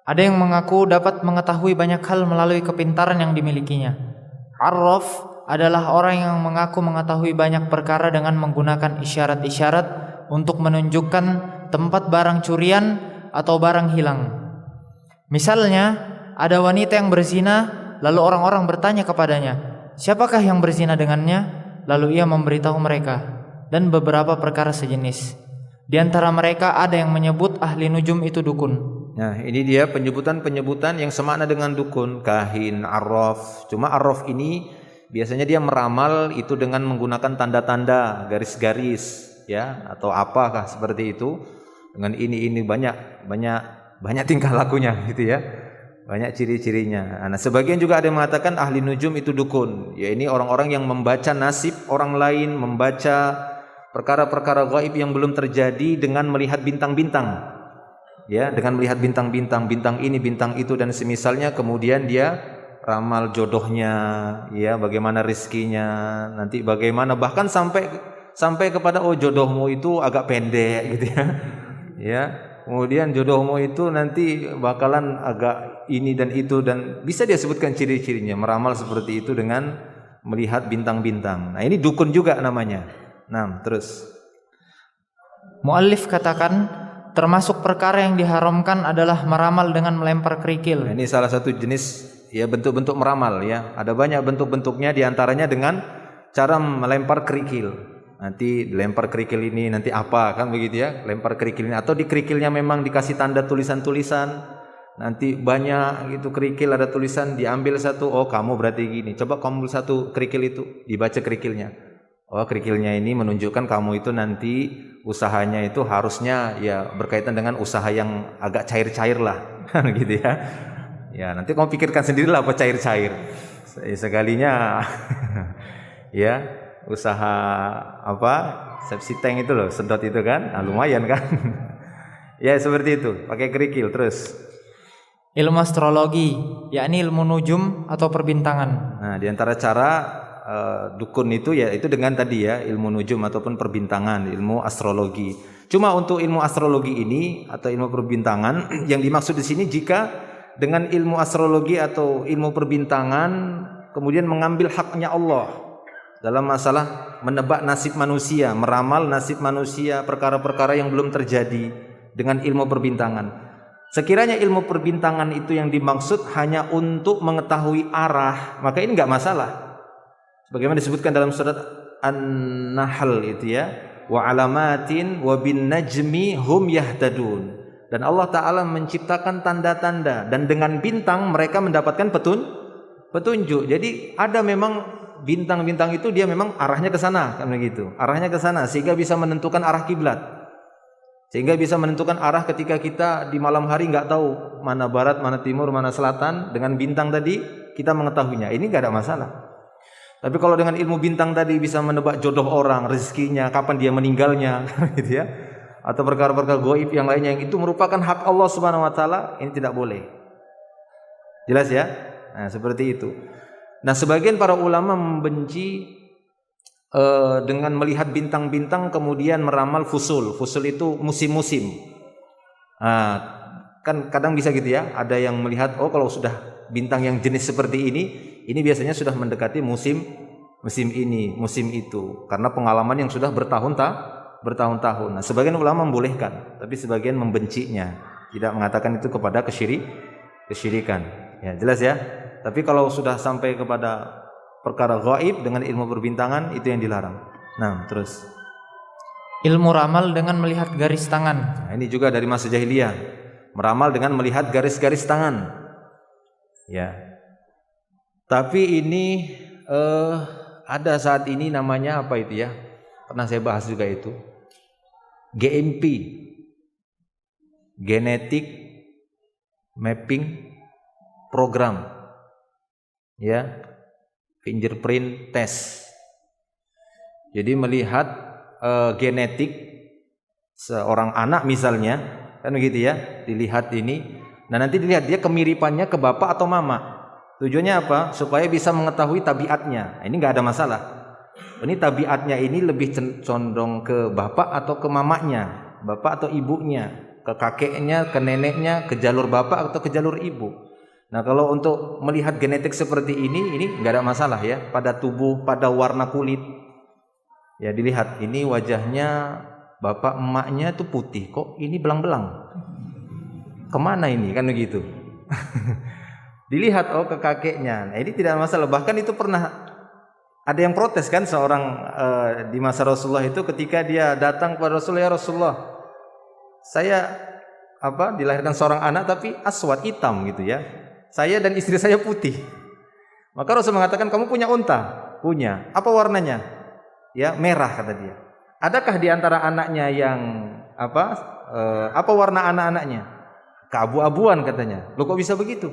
ada yang mengaku dapat mengetahui banyak hal melalui kepintaran yang dimilikinya. Arraf adalah orang yang mengaku mengetahui banyak perkara dengan menggunakan isyarat-isyarat untuk menunjukkan tempat barang curian atau barang hilang. Misalnya, ada wanita yang berzina, lalu orang-orang bertanya kepadanya, siapakah yang berzina dengannya? Lalu ia memberitahu mereka, dan beberapa perkara sejenis. Di antara mereka ada yang menyebut ahli nujum itu dukun. Nah, ini dia penyebutan yang semakna dengan dukun, kahin, arraf. Cuma arraf ini biasanya dia meramal itu dengan menggunakan tanda-tanda, garis-garis ya, atau apakah seperti itu. Dengan ini banyak tingkah lakunya gitu ya. Banyak ciri-cirinya. Nah, sebagian juga ada yang mengatakan ahli nujum itu dukun. Ya, ini orang-orang yang membaca nasib orang lain, membaca perkara-perkara gaib yang belum terjadi dengan melihat bintang-bintang. Ya, dengan melihat bintang-bintang, bintang ini, bintang itu dan semisalnya, kemudian dia ramal jodohnya, ya, bagaimana rezekinya, nanti bagaimana, bahkan sampai kepada oh jodohmu itu agak pendek gitu ya. Ya, kemudian jodohmu itu nanti bakalan agak ini dan itu, dan bisa dia sebutkan ciri-cirinya, meramal seperti itu dengan melihat bintang-bintang. Nah, ini dukun juga namanya. Nah, terus Muallif katakan termasuk perkara yang diharamkan adalah meramal dengan melempar kerikil. Nah, ini salah satu jenis ya bentuk-bentuk meramal ya. Ada banyak bentuk-bentuknya, diantaranya dengan cara melempar kerikil. Nanti lempar kerikil ini nanti apa kan begitu ya? Lempar kerikil ini, atau di kerikilnya memang dikasih tanda tulisan-tulisan. Nanti banyak gitu kerikil ada tulisan, diambil satu, oh kamu berarti gini. Coba kamu ambil satu kerikil itu, dibaca kerikilnya. Oh kerikilnya ini menunjukkan kamu itu nanti usahanya itu harusnya ya berkaitan dengan usaha yang agak cair-cair lah gitu ya. Ya nanti kamu pikirkan sendirilah apa cair-cair. Sekalinya ya usaha apa sepsi tank itu loh, sedot itu kan, nah, lumayan kan. Ya seperti itu, pakai kerikil. Terus ilmu astrologi, yakni ilmu nujum atau perbintangan. Nah, di antara cara dukun itu ya itu dengan tadi ya ilmu nujum ataupun perbintangan, ilmu astrologi. Cuma untuk ilmu astrologi ini atau ilmu perbintangan yang dimaksud di sini jika dengan ilmu astrologi atau ilmu perbintangan kemudian mengambil haknya Allah dalam masalah menebak nasib manusia, meramal nasib manusia, perkara-perkara yang belum terjadi dengan ilmu perbintangan. Sekiranya ilmu perbintangan itu yang dimaksud hanya untuk mengetahui arah, maka ini enggak masalah. Bagaimana disebutkan dalam surat An-Nahl itu ya, wa alamatin wa bin najmi hum yahtadun. Dan Allah Ta'ala menciptakan tanda-tanda dan dengan bintang mereka mendapatkan petunjuk. Jadi ada memang bintang-bintang itu dia memang arahnya ke sana kan begitu. Arahnya ke sana sehingga bisa menentukan arah kiblat. Sehingga bisa menentukan arah ketika kita di malam hari enggak tahu mana barat, mana timur, mana selatan, dengan bintang tadi kita mengetahuinya. Ini enggak ada masalah. Tapi kalau dengan ilmu bintang tadi bisa menebak jodoh orang, rezekinya, kapan dia meninggalnya gitu ya. Atau perkara-perkara gaib yang lainnya yang itu merupakan hak Allah Subhanahu wa taala, ini tidak boleh. Jelas ya? Nah, seperti itu. Nah, sebagian para ulama membenci dengan melihat bintang-bintang kemudian meramal fusul. Fusul itu musim-musim. Nah, kan kadang bisa gitu ya, ada yang melihat kalau sudah bintang yang jenis seperti ini biasanya sudah mendekati musim ini, musim itu. Karena pengalaman yang sudah bertahun-tahun. Nah, sebagian ulama membolehkan, tapi sebagian membencinya, tidak mengatakan itu kepada kesyirikan. Ya, jelas ya. Tapi kalau sudah sampai kepada perkara gaib dengan ilmu perbintangan itu yang dilarang. Nah, terus ilmu ramal dengan melihat garis tangan. Nah, ini juga dari masa jahiliyah. Meramal dengan melihat garis-garis tangan. Ya. Tapi ini ada saat ini namanya apa itu ya? Pernah saya bahas juga itu. GMP, Genetic Mapping Program, ya, fingerprint test. Jadi melihat genetik seorang anak misalnya, kan begitu ya, dilihat ini. Nah, nanti dilihat dia kemiripannya ke bapak atau mama. Tujuannya apa? Supaya bisa mengetahui tabiatnya. Nah, ini nggak ada masalah. Ini tabiatnya ini lebih condong ke bapak atau ke mamanya, bapak atau ibunya, ke kakeknya, ke neneknya, ke jalur bapak atau ke jalur ibu. Nah, kalau untuk melihat genetik seperti ini nggak ada masalah ya, pada tubuh, pada warna kulit. Ya, dilihat ini wajahnya bapak emaknya itu putih, kok ini belang-belang. Kemana ini? Kan begitu. Dilihat ke kakeknya. Nah, ini tidak ada masalah. Bahkan itu pernah ada yang protes kan, seorang di masa Rasulullah itu ketika dia datang kepada Rasulullah, ya Rasulullah, saya dilahirkan seorang anak tapi aswad, hitam gitu ya. Saya dan istri saya putih. Maka Rasul mengatakan, kamu punya unta? Punya. Apa warnanya? Ya, merah kata dia. Adakah di antara anaknya yang apa warna anak-anaknya? Keabu-abuan katanya. Loh, kok bisa begitu?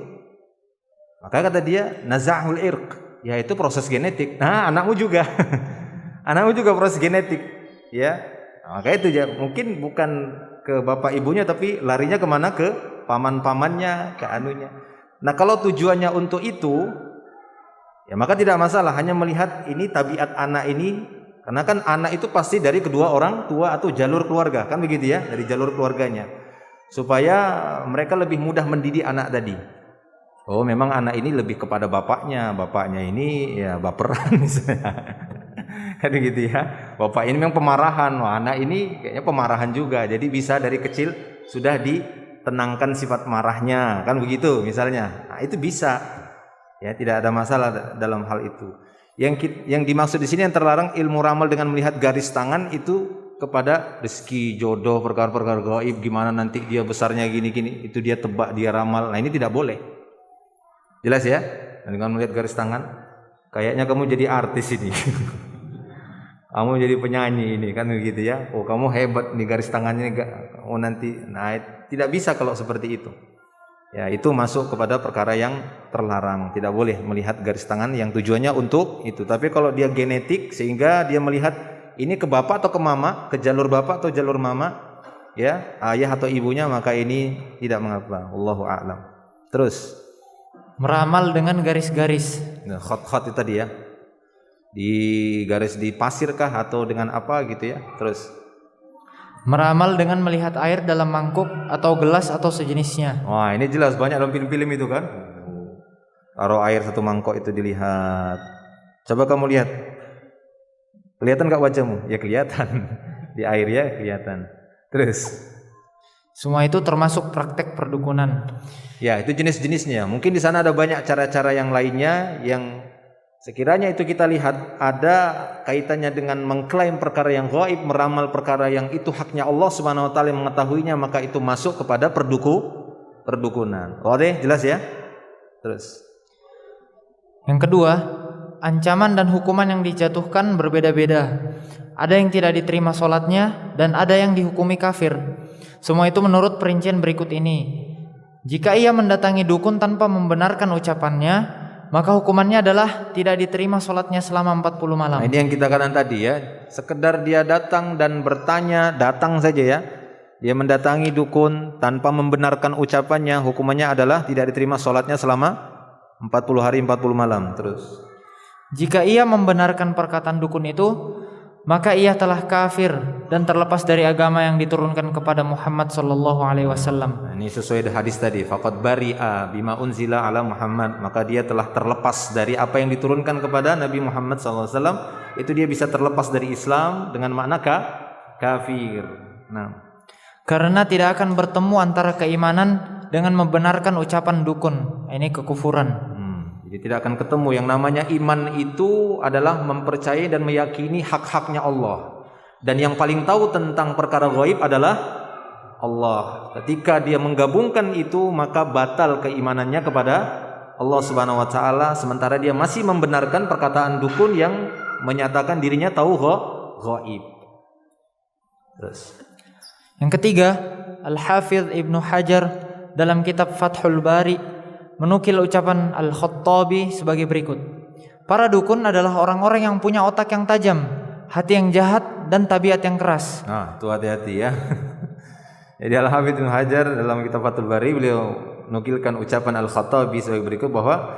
Maka kata dia, nazahul irq, yaitu proses genetik. Nah, anakmu juga. Anakmu juga proses genetik, ya. Nah, maka itu ya, mungkin bukan ke bapak ibunya tapi larinya kemana? Ke paman-pamannya, ke anunya. Nah, kalau tujuannya untuk itu, ya maka tidak masalah, hanya melihat ini tabiat anak ini, karena kan anak itu pasti dari kedua orang tua atau jalur keluarga, kan begitu ya, dari jalur keluarganya. Supaya mereka lebih mudah mendidik anak tadi. Oh, memang anak ini lebih kepada bapaknya ini ya baperan misalnya. Kan gitu ya. Bapak ini memang pemarahan, wah anak ini kayaknya pemarahan juga. Jadi bisa dari kecil sudah ditenangkan sifat marahnya, kan begitu misalnya. Nah, itu bisa. Ya, tidak ada masalah dalam hal itu. Yang dimaksud di sini yang terlarang ilmu ramal dengan melihat garis tangan itu kepada rezeki, jodoh, perkara-perkara gaib, gimana nanti dia besarnya gini-gini, itu dia tebak, dia ramal. Nah, ini tidak boleh. Jelas ya? Dan dengan melihat garis tangan, kayaknya kamu jadi artis ini. Kamu jadi penyanyi ini, kan begitu ya. Oh, kamu hebat nih garis tangannya, nanti. Nah, tidak bisa kalau seperti itu. Ya, itu masuk kepada perkara yang terlarang. Tidak boleh melihat garis tangan yang tujuannya untuk itu. Tapi kalau dia genetik sehingga dia melihat ini ke bapak atau ke mama, ke jalur bapak atau jalur mama, ya, ayah atau ibunya, maka ini tidak mengapa. Wallahu a'lam. Terus meramal dengan garis-garis. Nah, khot-khot itu tadi ya. Di garis di pasir kah atau dengan apa gitu ya. Terus meramal dengan melihat air dalam mangkuk atau gelas atau sejenisnya. Wah, ini jelas banyak dalam film-film itu kan. Taruh air satu mangkok itu dilihat. Coba kamu lihat. Kelihatan enggak wajahmu? Ya kelihatan. Di air ya kelihatan. Terus semua itu termasuk praktek perdukunan. Ya, itu jenis-jenisnya. Mungkin di sana ada banyak cara-cara yang lainnya yang Sekiranya itu kita lihat ada kaitannya dengan mengklaim perkara yang gaib, meramal perkara yang itu haknya Allah Subhanahu wa taala yang mengetahuinya, maka itu masuk kepada perdukunan. Oke, jelas ya? Terus. Yang kedua, ancaman dan hukuman yang dijatuhkan berbeda-beda. Ada yang tidak diterima sholatnya dan ada yang dihukumi kafir. Semua itu menurut perincian berikut ini. Jika ia mendatangi dukun tanpa membenarkan ucapannya, maka hukumannya adalah tidak diterima sholatnya selama 40 malam. Nah, ini yang kita katakan tadi ya. Sekedar dia datang dan bertanya, datang saja ya. Dia mendatangi dukun tanpa membenarkan ucapannya, hukumannya adalah tidak diterima sholatnya selama 40 hari 40 malam. Terus. Jika ia membenarkan perkataan dukun itu, maka ia telah kafir dan terlepas dari agama yang diturunkan kepada Muhammad sallallahu alaihi wasallam. Nah, ini sesuai dengan hadis tadi, faqad bari'a bima unzila ala Muhammad, maka dia telah terlepas dari apa yang diturunkan kepada Nabi Muhammad sallallahu alaihi wasallam. Itu dia bisa terlepas dari Islam dengan makna kafir. Nah, karena tidak akan bertemu antara keimanan dengan membenarkan ucapan dukun. Ini kekufuran. Jadi tidak akan ketemu. Yang namanya iman itu adalah mempercayai dan meyakini hak-haknya Allah. Dan yang paling tahu tentang perkara gaib adalah Allah. Ketika dia menggabungkan itu, maka batal keimanannya kepada Allah Subhanahu wa taala, sementara dia masih membenarkan perkataan dukun yang menyatakan dirinya tahu gaib. Terus. Yang ketiga, Al-Hafidh Ibnu Hajar dalam kitab Fathul Bari menukil ucapan Al-Khattabi sebagai berikut. Para dukun adalah orang-orang yang punya otak yang tajam, hati yang jahat, dan tabiat yang keras. Nah, itu hati-hati ya. Jadi Al-Hafidh Ibnu Hajar dalam kitab Fathul Bari beliau nukilkan ucapan Al-Khattabi sebagai berikut, bahwa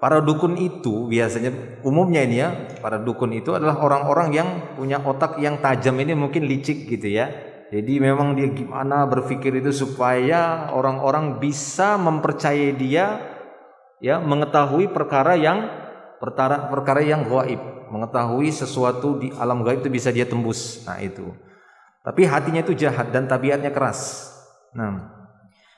para dukun itu biasanya, umumnya ini ya, para dukun itu adalah orang-orang yang punya otak yang tajam, ini mungkin licik gitu ya. Jadi memang dia gimana berpikir itu supaya orang-orang bisa mempercayai dia, ya, mengetahui perkara yang gaib, mengetahui sesuatu di alam gaib itu bisa dia tembus. Nah itu. Tapi hatinya itu jahat dan tabiatnya keras. Nah,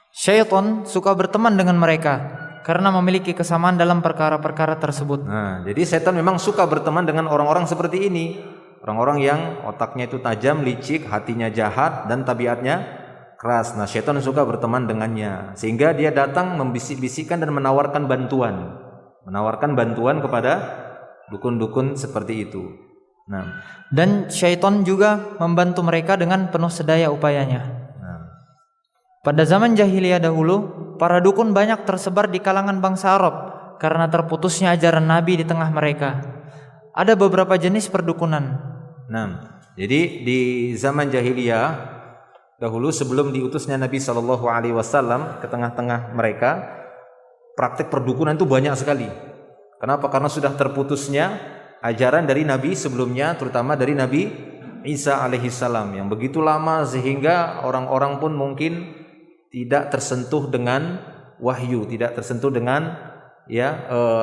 syaitan suka berteman dengan mereka karena memiliki kesamaan dalam perkara-perkara tersebut. Nah, jadi setan memang suka berteman dengan orang-orang seperti ini. Orang-orang yang otaknya itu tajam, licik, hatinya jahat, dan tabiatnya keras. Nah, syaitan suka berteman dengannya, sehingga dia datang membisik-bisikkan dan menawarkan bantuan kepada dukun-dukun seperti itu. Nah, dan syaitan juga membantu mereka dengan penuh sedaya upayanya. Pada zaman jahiliyah dahulu, para dukun banyak tersebar di kalangan bangsa Arab karena terputusnya ajaran Nabi di tengah mereka. Ada beberapa jenis perdukunan. Nah, jadi di zaman jahiliyah dahulu, sebelum diutusnya Nabi Shallallahu Alaihi Wasallam ke tengah-tengah mereka, praktek perdukunan itu banyak sekali. Kenapa? Karena sudah terputusnya ajaran dari Nabi sebelumnya, terutama dari Nabi Isa alaihissalam yang begitu lama sehingga orang-orang pun mungkin tidak tersentuh dengan wahyu, tidak tersentuh dengan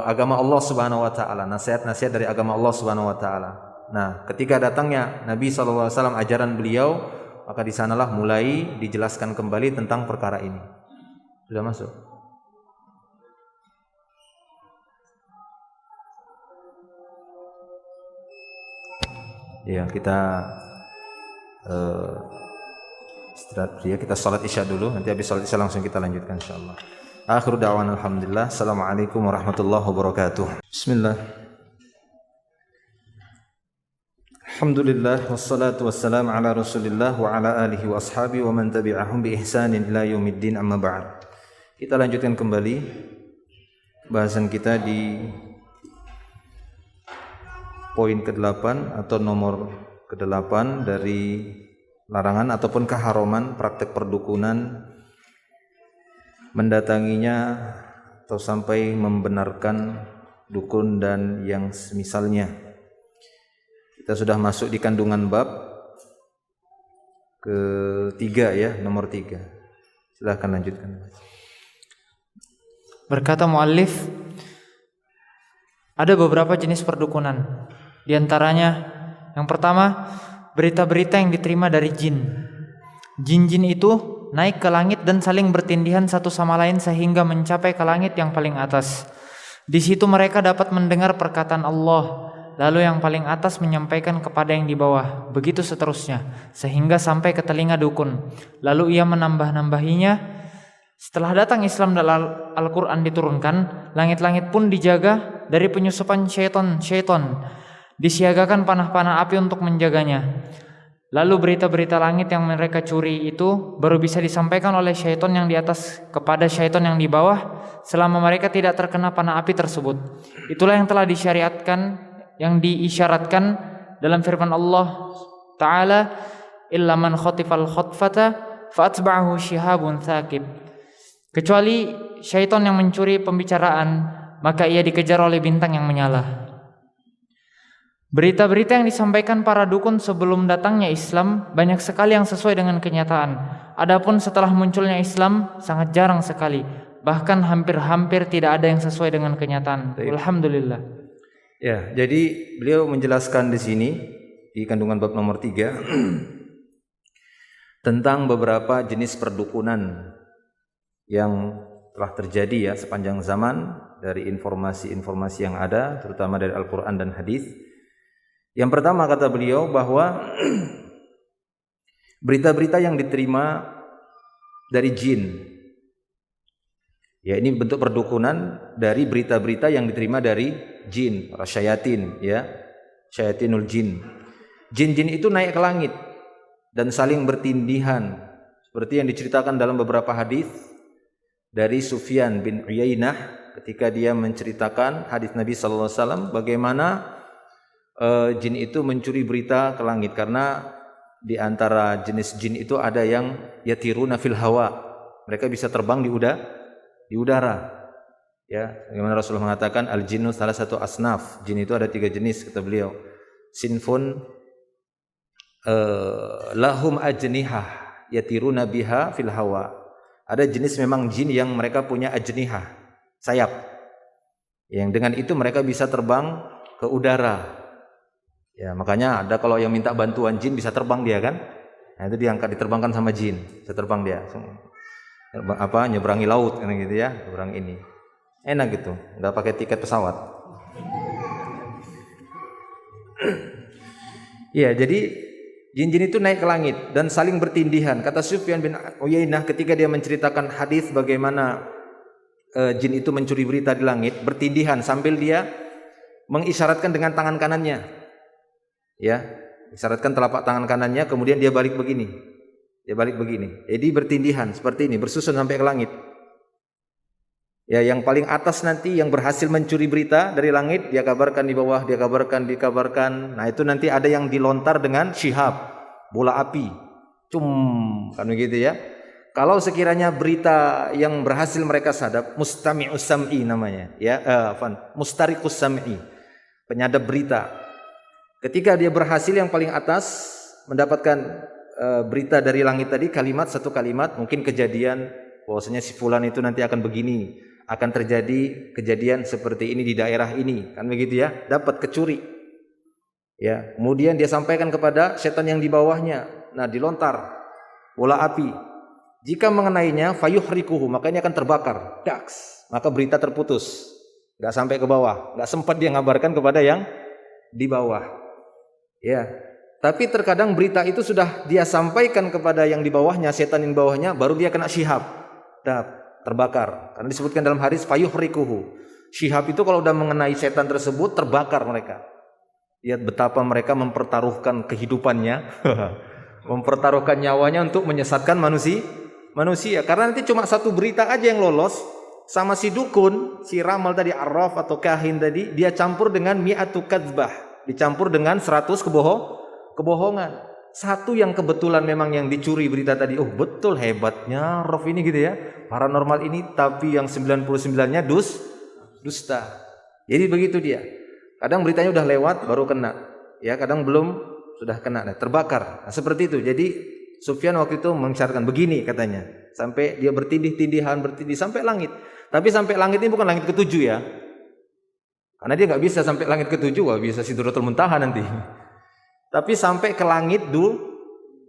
agama Allah Subhanahu wa taala, nasihat-nasihat dari agama Allah Subhanahu wa taala. Nah, ketika datangnya Nabi SAW ajaran beliau, maka di sanalah mulai dijelaskan kembali tentang perkara ini. Sudah masuk? Ya, kita istirahat ya, kita salat Isya dulu, nanti habis salat Isya langsung kita lanjutkan insyaallah. Akhiru da'wana alhamdulillah. Assalamualaikum warahmatullahi wabarakatuh. Bismillah. Alhamdulillah wassalatu wassalamu ala Rasulillah wa ala alihi wa ashabihi wa man tabi'ahum bi ihsanin ila yaumiddin, amma ba'd. Kita lanjutkan kembali bahasan kita di poin ke-8 atau nomor ke-8 dari larangan ataupun keharuman praktek perdukunan, mendatanginya atau sampai membenarkan dukun dan yang semisalnya. Kita sudah masuk di kandungan bab ke-3 ya, nomor 3. Silahkan lanjutkan. Berkata muallif, ada beberapa jenis perdukunan. Di antaranya, yang pertama, berita-berita yang diterima dari jin. Jin-jin itu naik ke langit dan saling bertindihan satu sama lain sehingga mencapai ke langit yang paling atas. Di situ mereka dapat mendengar perkataan Allah, lalu yang paling atas menyampaikan kepada yang di bawah, begitu seterusnya, sehingga sampai ke telinga dukun. Lalu ia menambah-nambahinya. Setelah datang Islam dan Al-Quran diturunkan, langit-langit pun dijaga dari penyusupan syaitan. Disiagakan panah-panah api untuk menjaganya. Lalu berita-berita langit yang mereka curi itu baru bisa disampaikan oleh syaitan yang di atas kepada syaitan yang di bawah selama mereka tidak terkena panah api tersebut. Itulah yang telah yang diisyaratkan dalam firman Allah Ta'ala, illa man khotifal khotfata fa'atba'ahu shihabun thaqib. Kecuali syaitan yang mencuri pembicaraan, maka ia dikejar oleh bintang yang menyala. Berita-berita yang disampaikan para dukun sebelum datangnya Islam banyak sekali yang sesuai dengan kenyataan. Adapun setelah munculnya Islam sangat jarang sekali, bahkan hampir-hampir tidak ada yang sesuai dengan kenyataan. Alhamdulillah. Ya, jadi beliau menjelaskan di sini di kandungan bab nomor 3 tentang beberapa jenis perdukunan yang telah terjadi ya sepanjang zaman dari informasi-informasi yang ada, terutama dari Al-Quran dan hadis. Yang pertama kata beliau bahwa berita-berita yang diterima dari jin, ya ini bentuk perdukunan dari berita-berita yang diterima dari jin, para syayatin, ya syayatinul jin. Jin-jin itu naik ke langit dan saling bertindihan, seperti yang diceritakan dalam beberapa hadis dari Sufyan bin Uyainah ketika dia menceritakan hadis Nabi sallallahu alaihi wasallam bagaimana jin itu mencuri berita ke langit, karena di antara jenis jin itu ada yang yatiruna fil hawa, mereka bisa terbang di udara. Ya, bagaimana Rasulullah mengatakan al jinnu salah satu asnaf, jin itu ada 3 jenis kata beliau. Sinfun lahum ajnihah yatiruna biha fil hawa. Ada jenis memang jin yang mereka punya ajnihah, sayap, yang dengan itu mereka bisa terbang ke udara. Ya, makanya ada kalau yang minta bantuan jin bisa terbang dia kan. Nah, itu diangkat diterbangkan sama jin, bisa terbang dia. Nyeberangi laut kan gitu ya, nyeberang ini. Enak gitu, enggak pakai tiket pesawat. Ya, jadi jin-jin itu naik ke langit dan saling bertindihan. Kata Sufyan bin Uyainah ketika dia menceritakan hadis bagaimana jin itu mencuri berita di langit, bertindihan sambil dia mengisyaratkan dengan tangan kanannya. Ya, isyaratkan telapak tangan kanannya, kemudian dia balik begini. Jadi bertindihan seperti ini, bersusun sampai ke langit. Ya, yang paling atas nanti yang berhasil mencuri berita dari langit, dia kabarkan di bawah, dia kabarkan. Nah, itu nanti ada yang dilontar dengan syihab, bola api. Kan begitu ya. Kalau sekiranya berita yang berhasil mereka sadap, mustami'us sam'i namanya, ya, mustariqus sam'i, penyadap berita. Ketika dia berhasil yang paling atas mendapatkan berita dari langit tadi, satu kalimat, mungkin kejadian bahwasanya si fulan itu nanti akan begini, akan terjadi kejadian seperti ini di daerah ini, kan begitu ya, dapat kecuri. Ya, kemudian dia sampaikan kepada setan yang di bawahnya. Nah, dilontar bola api. Jika mengenainya fayuhrikuhu, maka ini akan terbakar. Daks, maka berita terputus. Enggak sampai ke bawah, enggak sempat dia ngabarkan kepada yang di bawah. Ya, tapi terkadang berita itu sudah dia sampaikan kepada yang di bawahnya, setan yang di bawahnya, baru dia kena syihab, terbakar. Karena disebutkan dalam hadis fayuhrikuhu. Syihab itu kalau sudah mengenai setan tersebut terbakar mereka. Lihat betapa mereka mempertaruhkan kehidupannya, mempertaruhkan nyawanya untuk menyesatkan manusia. Karena nanti cuma satu berita aja yang lolos, sama si dukun, si ramal tadi, arraf atau kahin tadi, dia campur dengan mi'atu kadzbah. Dicampur dengan 100 kebohongan. Satu yang kebetulan memang yang dicuri berita tadi, oh betul hebatnya Rof ini gitu ya, paranormal ini, tapi yang 99-nya dusta. Jadi begitu dia. Kadang beritanya udah lewat baru kena, ya kadang belum sudah kena, terbakar. Nah, seperti itu. Jadi Sufyan waktu itu mengisyaratkan begini katanya, sampai dia bertindih sampai langit. Tapi sampai langit ini bukan langit ke-7 ya. Karena dia nggak bisa sampai langit ke-7, wah bisa Sidratul Muntaha nanti. Tapi sampai ke langit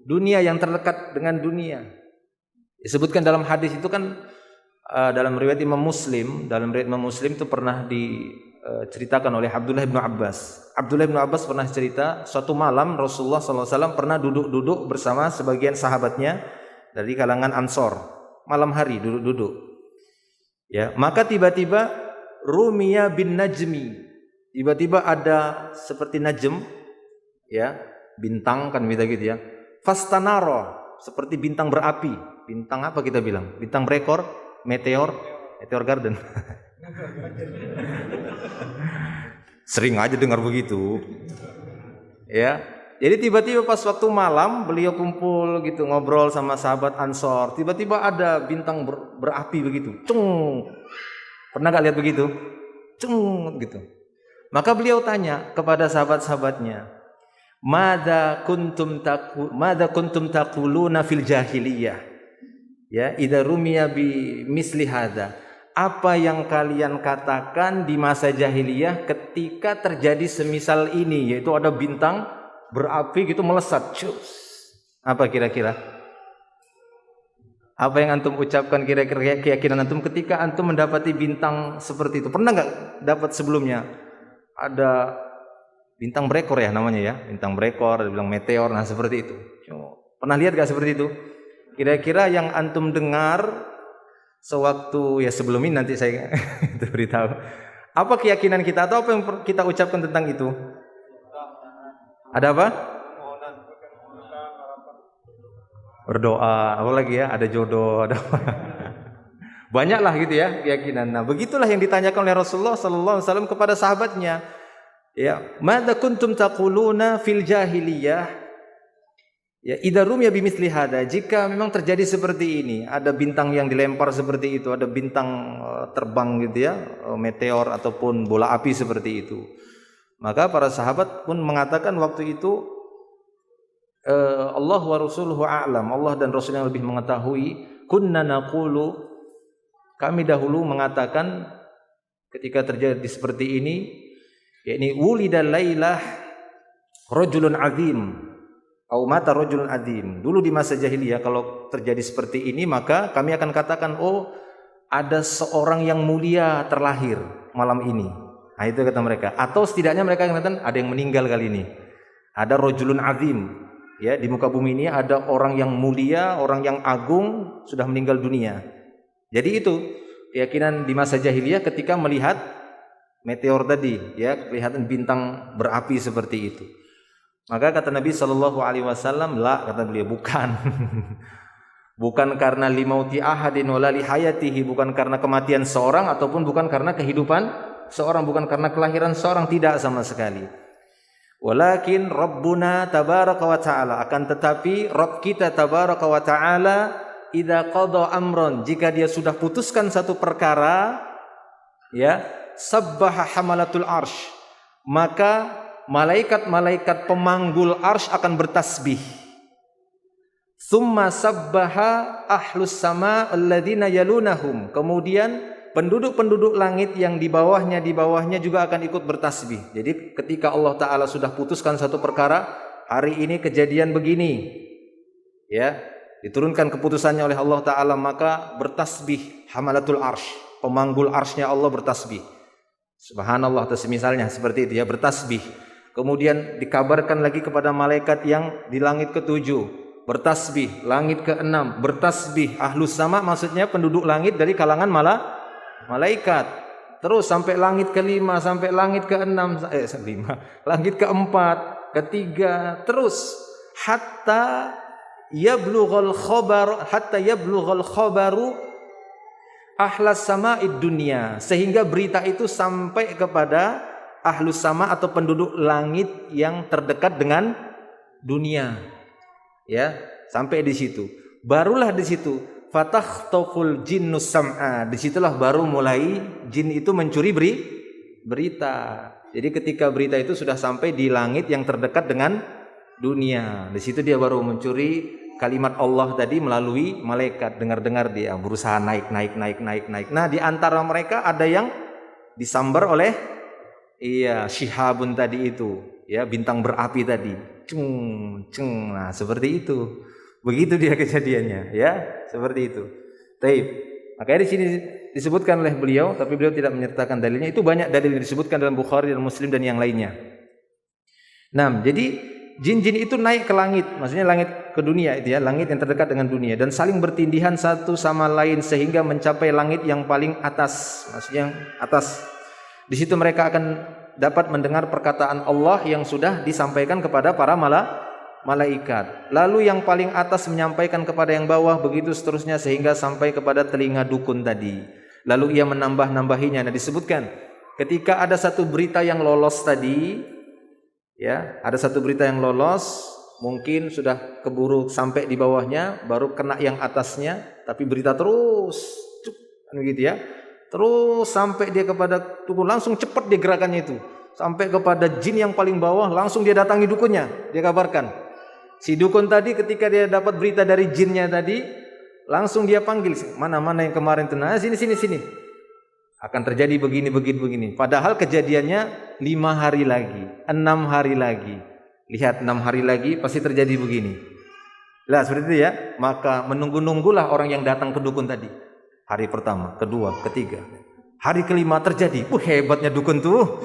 dunia yang terdekat dengan dunia. Disebutkan dalam hadis itu kan dalam riwayat Imam Muslim itu pernah diceritakan oleh Abdullah bin Abbas. Abdullah bin Abbas pernah cerita suatu malam Rasulullah SAW pernah duduk-duduk bersama sebagian sahabatnya dari kalangan Ansor. Malam hari duduk-duduk. Ya, maka tiba-tiba rumiya bin najmi. Tiba-tiba ada seperti najm, ya, bintang kan gitu ya. Fastanaro, seperti bintang berapi. Bintang apa kita bilang? Bintang berekor, meteor garden. Sering aja dengar begitu. Ya. Jadi tiba-tiba pas waktu malam beliau kumpul gitu ngobrol sama sahabat Ansor, tiba-tiba ada bintang berapi begitu. Cung. Pernah gak lihat begitu? Cung gitu. Maka beliau tanya kepada sahabat-sahabatnya, "Madza kuntum taquluna fil jahiliyah?" Ya, idza rumiya bi misli hadza. Apa yang kalian katakan di masa jahiliyah ketika terjadi semisal ini, yaitu ada bintang berapi gitu melesat. Cus. Apa kira-kira? Apa yang antum ucapkan kira-kira keyakinan antum ketika antum mendapati bintang seperti itu? Pernah nggak dapat sebelumnya? Ada bintang berekor ya namanya ya, bintang berekor, ada bilang meteor, nah seperti itu. Pernah lihat gak seperti itu? Kira-kira yang antum dengar sewaktu ya sebelum ini nanti saya beritahu. Apa keyakinan kita atau apa yang kita ucapkan tentang itu? Ada apa? Berdoa, apa lagi ya? Ada jodoh, ada apa? Banyaklah gitu ya keyakinan. Nah, begitulah yang ditanyakan oleh Rasulullah sallallahu alaihi wasallam kepada sahabatnya. Ya, "Madza kuntum taquluna fil jahiliyah?" Ya, idza rumiya bimithli hada, jika memang terjadi seperti ini, ada bintang yang dilempar seperti itu, ada bintang terbang gitu ya, meteor ataupun bola api seperti itu. Maka para sahabat pun mengatakan waktu itu Allah wa rasuluhu a'lam, Allah dan Rasul yang lebih mengetahui. Kunna naqulu, kami dahulu mengatakan ketika terjadi seperti ini, yakni wulida lailah rajulun azim au mata rajulun azim. Dulu di masa jahiliyah kalau terjadi seperti ini maka kami akan katakan, oh ada seorang yang mulia terlahir malam ini. Nah itu kata mereka. Atau setidaknya mereka mengatakan ada yang meninggal kali ini. Ada rajulun azim. Ya, di muka bumi ini ada orang yang mulia, orang yang agung sudah meninggal dunia. Jadi itu keyakinan di masa jahiliyah ketika melihat meteor tadi, ya, kelihatan bintang berapi seperti itu. Maka kata Nabi sallallahu alaihi wasallam, la, kata beliau, bukan. Bukan karena limauti ahadin wala li hayatihi, bukan karena kematian seorang ataupun bukan karena kehidupan seorang, bukan karena kelahiran seorang, tidak sama sekali. Walakin Rabbuna tabaraka wa ta'ala, akan tetapi Rabb kita tabaraka wa ta'ala idza qada amran, jika dia sudah putuskan satu perkara, ya, sabbaha hamalatul arsh, maka malaikat-malaikat pemanggul arsh akan bertasbih. Tsumma sabbaha ahlus sama alladziina yalunahum, kemudian penduduk-penduduk langit yang di bawahnya juga akan ikut bertasbih. Jadi ketika Allah Ta'ala sudah putuskan satu perkara, hari ini kejadian begini, ya, diturunkan keputusannya oleh Allah Ta'ala, maka bertasbih hamalatul arsh, pemanggul arshnya Allah bertasbih. Subhanallah atau semisalnya seperti itu ya, bertasbih. Kemudian dikabarkan lagi kepada malaikat yang di langit ke-7 bertasbih, langit ke-6 bertasbih, ahlus sama maksudnya penduduk langit dari kalangan malaikat. Terus sampai langit ke-5, sampai langit ke-6, langit ke-4, ke-3, terus hatta yablughal khabaru ahlas sama'id dunya, sehingga berita itu sampai kepada ahlus sama atau penduduk langit yang terdekat dengan dunia. Ya, sampai di situ. Barulah di situ fatahtaqul jinnus sam'a, disitulah baru mulai jin itu mencuri berita. Jadi ketika berita itu sudah sampai di langit yang terdekat dengan dunia, di situ dia baru mencuri kalimat Allah tadi melalui malaikat. Dengar-dengar dia berusaha naik. Nah, di antara mereka ada yang disambar oleh syihabun tadi itu, ya, bintang berapi tadi. Ceng. Nah, seperti itu. Begitu dia kejadiannya, ya, seperti itu. Taib. Makanya di sini disebutkan oleh beliau, tapi beliau tidak menyertakan dalilnya. Itu banyak dalil yang disebutkan dalam Bukhari dan Muslim dan yang lainnya. Nah, jadi jin-jin itu naik ke langit, maksudnya langit ke dunia itu ya, langit yang terdekat dengan dunia, dan saling bertindihan satu sama lain sehingga mencapai langit yang paling atas, maksudnya yang atas. Di situ mereka akan dapat mendengar perkataan Allah yang sudah disampaikan kepada para malaikat. Lalu yang paling atas menyampaikan kepada yang bawah, begitu seterusnya sehingga sampai kepada telinga dukun tadi. Lalu ia menambah-nambahinya. Nah, disebutkan ketika ada satu berita yang lolos tadi, ya, ada satu berita yang lolos, mungkin sudah keburu sampai di bawahnya, baru kena yang atasnya, tapi berita terus, gitu ya, terus sampai dia kepada dukun, langsung cepat dia gerakannya itu, sampai kepada jin yang paling bawah, langsung dia datangi dukunnya, dia kabarkan. Si dukun tadi ketika dia dapat berita dari jinnya tadi, langsung dia panggil, mana yang kemarin itu, nah sini. Akan terjadi begini. Padahal kejadiannya 5 hari lagi, 6 hari lagi. Lihat 6 hari lagi pasti terjadi begini. Lah seperti itu ya. Maka menunggu-nunggulah orang yang datang ke dukun tadi. Hari pertama, kedua, ketiga. Hari kelima terjadi. Hebatnya dukun tuh.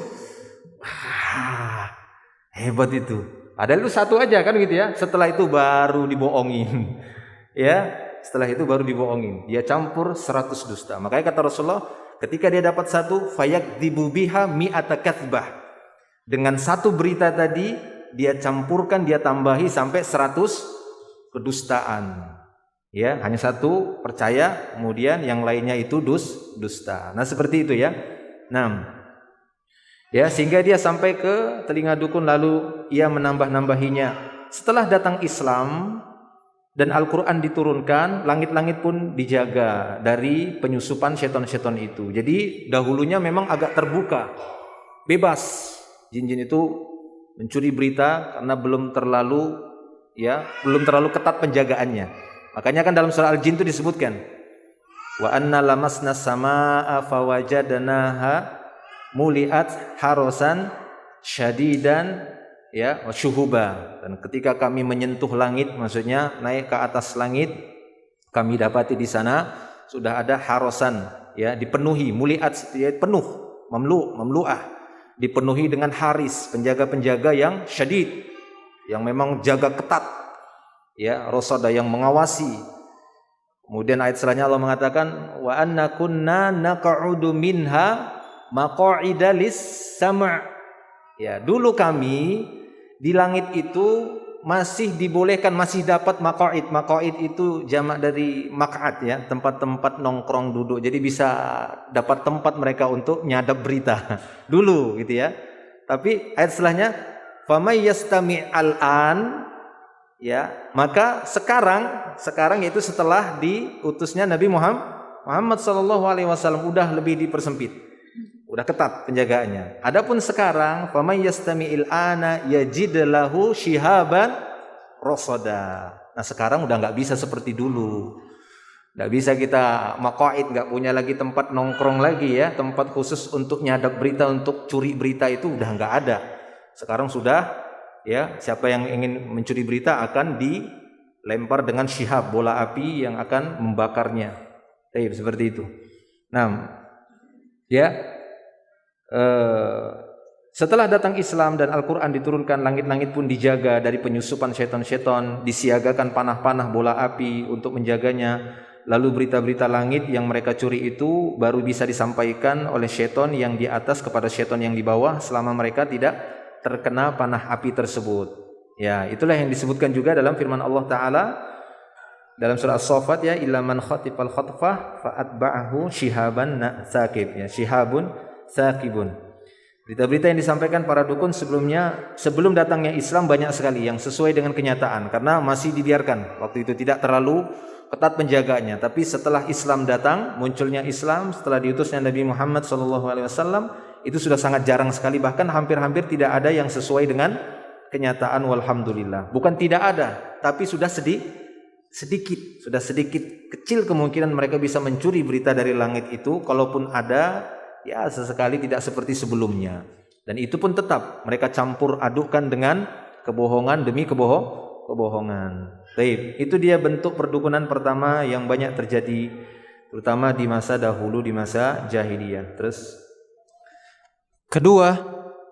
Hebat itu. Ada itu satu aja kan gitu ya. Setelah itu baru dibohongin. Ya, setelah itu baru dibohongin. Dia campur 100 dusta. Makanya kata Rasulullah, ketika dia dapat satu, fayakdzibu biha mi'ata katsbah. Dengan satu berita tadi, dia campurkan, dia tambahi sampai 100 kedustaan. Ya, hanya satu percaya, kemudian yang lainnya itu dusta. Nah, seperti itu ya. Nah, ya, sehingga dia sampai ke telinga dukun, lalu ia menambah-nambahinya. Setelah datang Islam dan Al-Quran diturunkan, langit-langit pun dijaga dari penyusupan seton-seton itu. Jadi dahulunya memang agak terbuka, bebas. Jin-jin itu mencuri berita karena belum terlalu ketat penjagaannya. Makanya kan dalam surah Al-Jin itu disebutkan, wa anna lamasna samaa fawajadnaha muliat harosan syadidan ya syuhuba. Dan ketika kami menyentuh langit, maksudnya naik ke atas langit, kami dapati di sana sudah ada harosan, ya, dipenuhi, muliat, ya, penuh, mamlu'ah, dipenuhi dengan haris, penjaga-penjaga yang syadid, yang memang jaga ketat, ya, rosada, yang mengawasi. Kemudian ayat selanjutnya Allah mengatakan, wa anna kunna naq'udu minha maq'ida lis-sam'. Ya, dulu kami di langit itu masih dibolehkan, masih dapat maq'id. Maq'id itu jamak dari maq'ad, ya, tempat-tempat nongkrong duduk. Jadi bisa dapat tempat mereka untuk nyadap berita dulu gitu ya. Tapi ayat setelahnya, famay yastami' al-an, ya, maka sekarang yaitu setelah diutusnya Nabi Muhammad sallallahu alaihi wasallam, udah lebih dipersempit, udah ketat penjagaannya. Adapun sekarang, faman yastami'il ana yajid lahu shihaban rasada. Nah, sekarang udah enggak bisa seperti dulu. Enggak bisa kita maqaid, enggak punya lagi tempat nongkrong lagi, ya, tempat khusus untuk nyadap berita, untuk curi berita itu udah enggak ada. Sekarang sudah, ya, siapa yang ingin mencuri berita akan dilempar dengan syihab, bola api yang akan membakarnya. Seperti itu. Nah, ya, setelah datang Islam dan Al-Quran diturunkan, langit-langit pun dijaga dari penyusupan seton-seton, disiagakan panah-panah bola api untuk menjaganya. Lalu berita-berita langit yang mereka curi itu baru bisa disampaikan oleh seton yang di atas kepada seton yang di bawah selama mereka tidak terkena panah api tersebut. Ya, itulah yang disebutkan juga dalam firman Allah Ta'ala dalam surah As-Saffat, ya, illa man khatifal khatfah fa'atba'ahu shihaban sakib, ya, shihabun sakibun. Berita-berita yang disampaikan para dukun sebelum datangnya Islam banyak sekali yang sesuai dengan kenyataan, karena masih dibiarkan waktu itu, tidak terlalu ketat penjagaannya. Tapi setelah Islam datang, munculnya Islam setelah diutusnya Nabi Muhammad SAW, itu sudah sangat jarang sekali, bahkan hampir-hampir tidak ada yang sesuai dengan kenyataan. Walhamdulillah. Bukan tidak ada, tapi sudah sedikit kecil kemungkinan mereka bisa mencuri berita dari langit itu. Kalaupun ada, ya, sesekali, tidak seperti sebelumnya. Dan itu pun tetap mereka campur adukkan dengan kebohongan demi kebohongan. Baik, itu dia bentuk perdukunan pertama yang banyak terjadi terutama di masa dahulu, di masa jahiliyah. Terus kedua,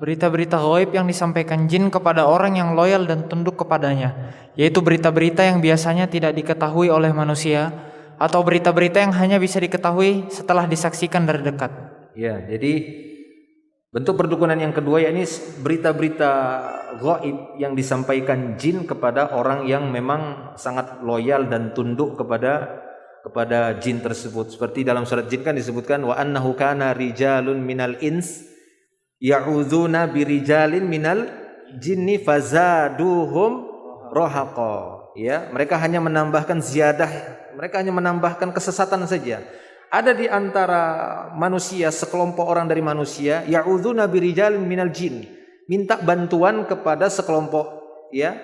berita-berita gaib yang disampaikan jin kepada orang yang loyal dan tunduk kepadanya, yaitu berita-berita yang biasanya tidak diketahui oleh manusia atau berita-berita yang hanya bisa diketahui setelah disaksikan dari dekat. ya, jadi bentuk perdukunan yang kedua yakni berita-berita gaib yang disampaikan jin kepada orang yang memang sangat loyal dan tunduk kepada jin tersebut. Seperti dalam surat jin kan disebutkan wa annahu kana rijalun minal ins ya'udzuna birijalin minal jinni fazaduhum rahaqa. Ya, mereka hanya menambahkan ziyadah, mereka hanya menambahkan kesesatan saja. Ada di antara manusia, sekelompok orang dari manusia, ya'udzuna birijalin minal jin, minta bantuan kepada sekelompok ya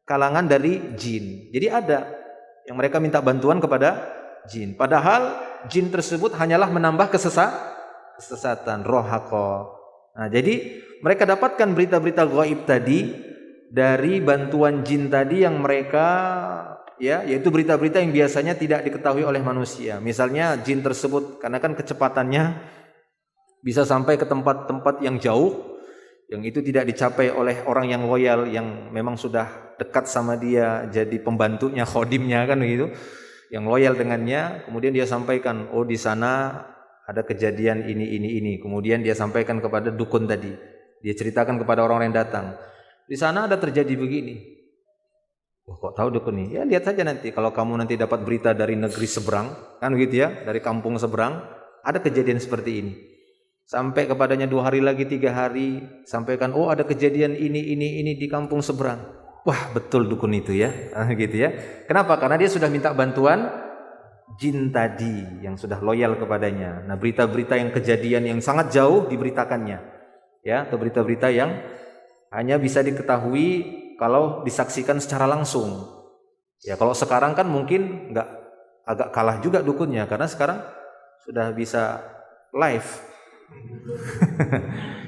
kalangan dari jin. Jadi ada yang mereka minta bantuan kepada jin, padahal jin tersebut hanyalah menambah kesesatan, rohaqa. Nah, jadi mereka dapatkan berita-berita gaib tadi dari bantuan jin tadi yang mereka ya, yaitu berita-berita yang biasanya tidak diketahui oleh manusia. Misalnya jin tersebut karena kan kecepatannya bisa sampai ke tempat-tempat yang jauh, yang itu tidak dicapai oleh orang yang loyal, yang memang sudah dekat sama dia, jadi pembantunya, khodimnya kan begitu, yang loyal dengannya. Kemudian dia sampaikan, oh di sana ada kejadian ini. Kemudian dia sampaikan kepada dukun tadi, dia ceritakan kepada orang yang datang, di sana ada terjadi begini. Oh, kok tahu dukun nih? Ya lihat saja nanti, kalau kamu nanti dapat berita dari negeri seberang, kan begitu ya, dari kampung seberang, ada kejadian seperti ini. Sampai kepadanya 2 hari lagi, 3 hari, sampaikan, oh ada kejadian ini di kampung seberang. Wah betul dukun itu ya, gitu ya. Kenapa? Karena dia sudah minta bantuan jin tadi yang sudah loyal kepadanya. Nah, berita-berita yang kejadian yang sangat jauh diberitakannya, ya, atau berita-berita yang hanya bisa diketahui kalau disaksikan secara langsung. Ya, kalau sekarang kan mungkin agak kalah juga dukunnya, karena sekarang sudah bisa live.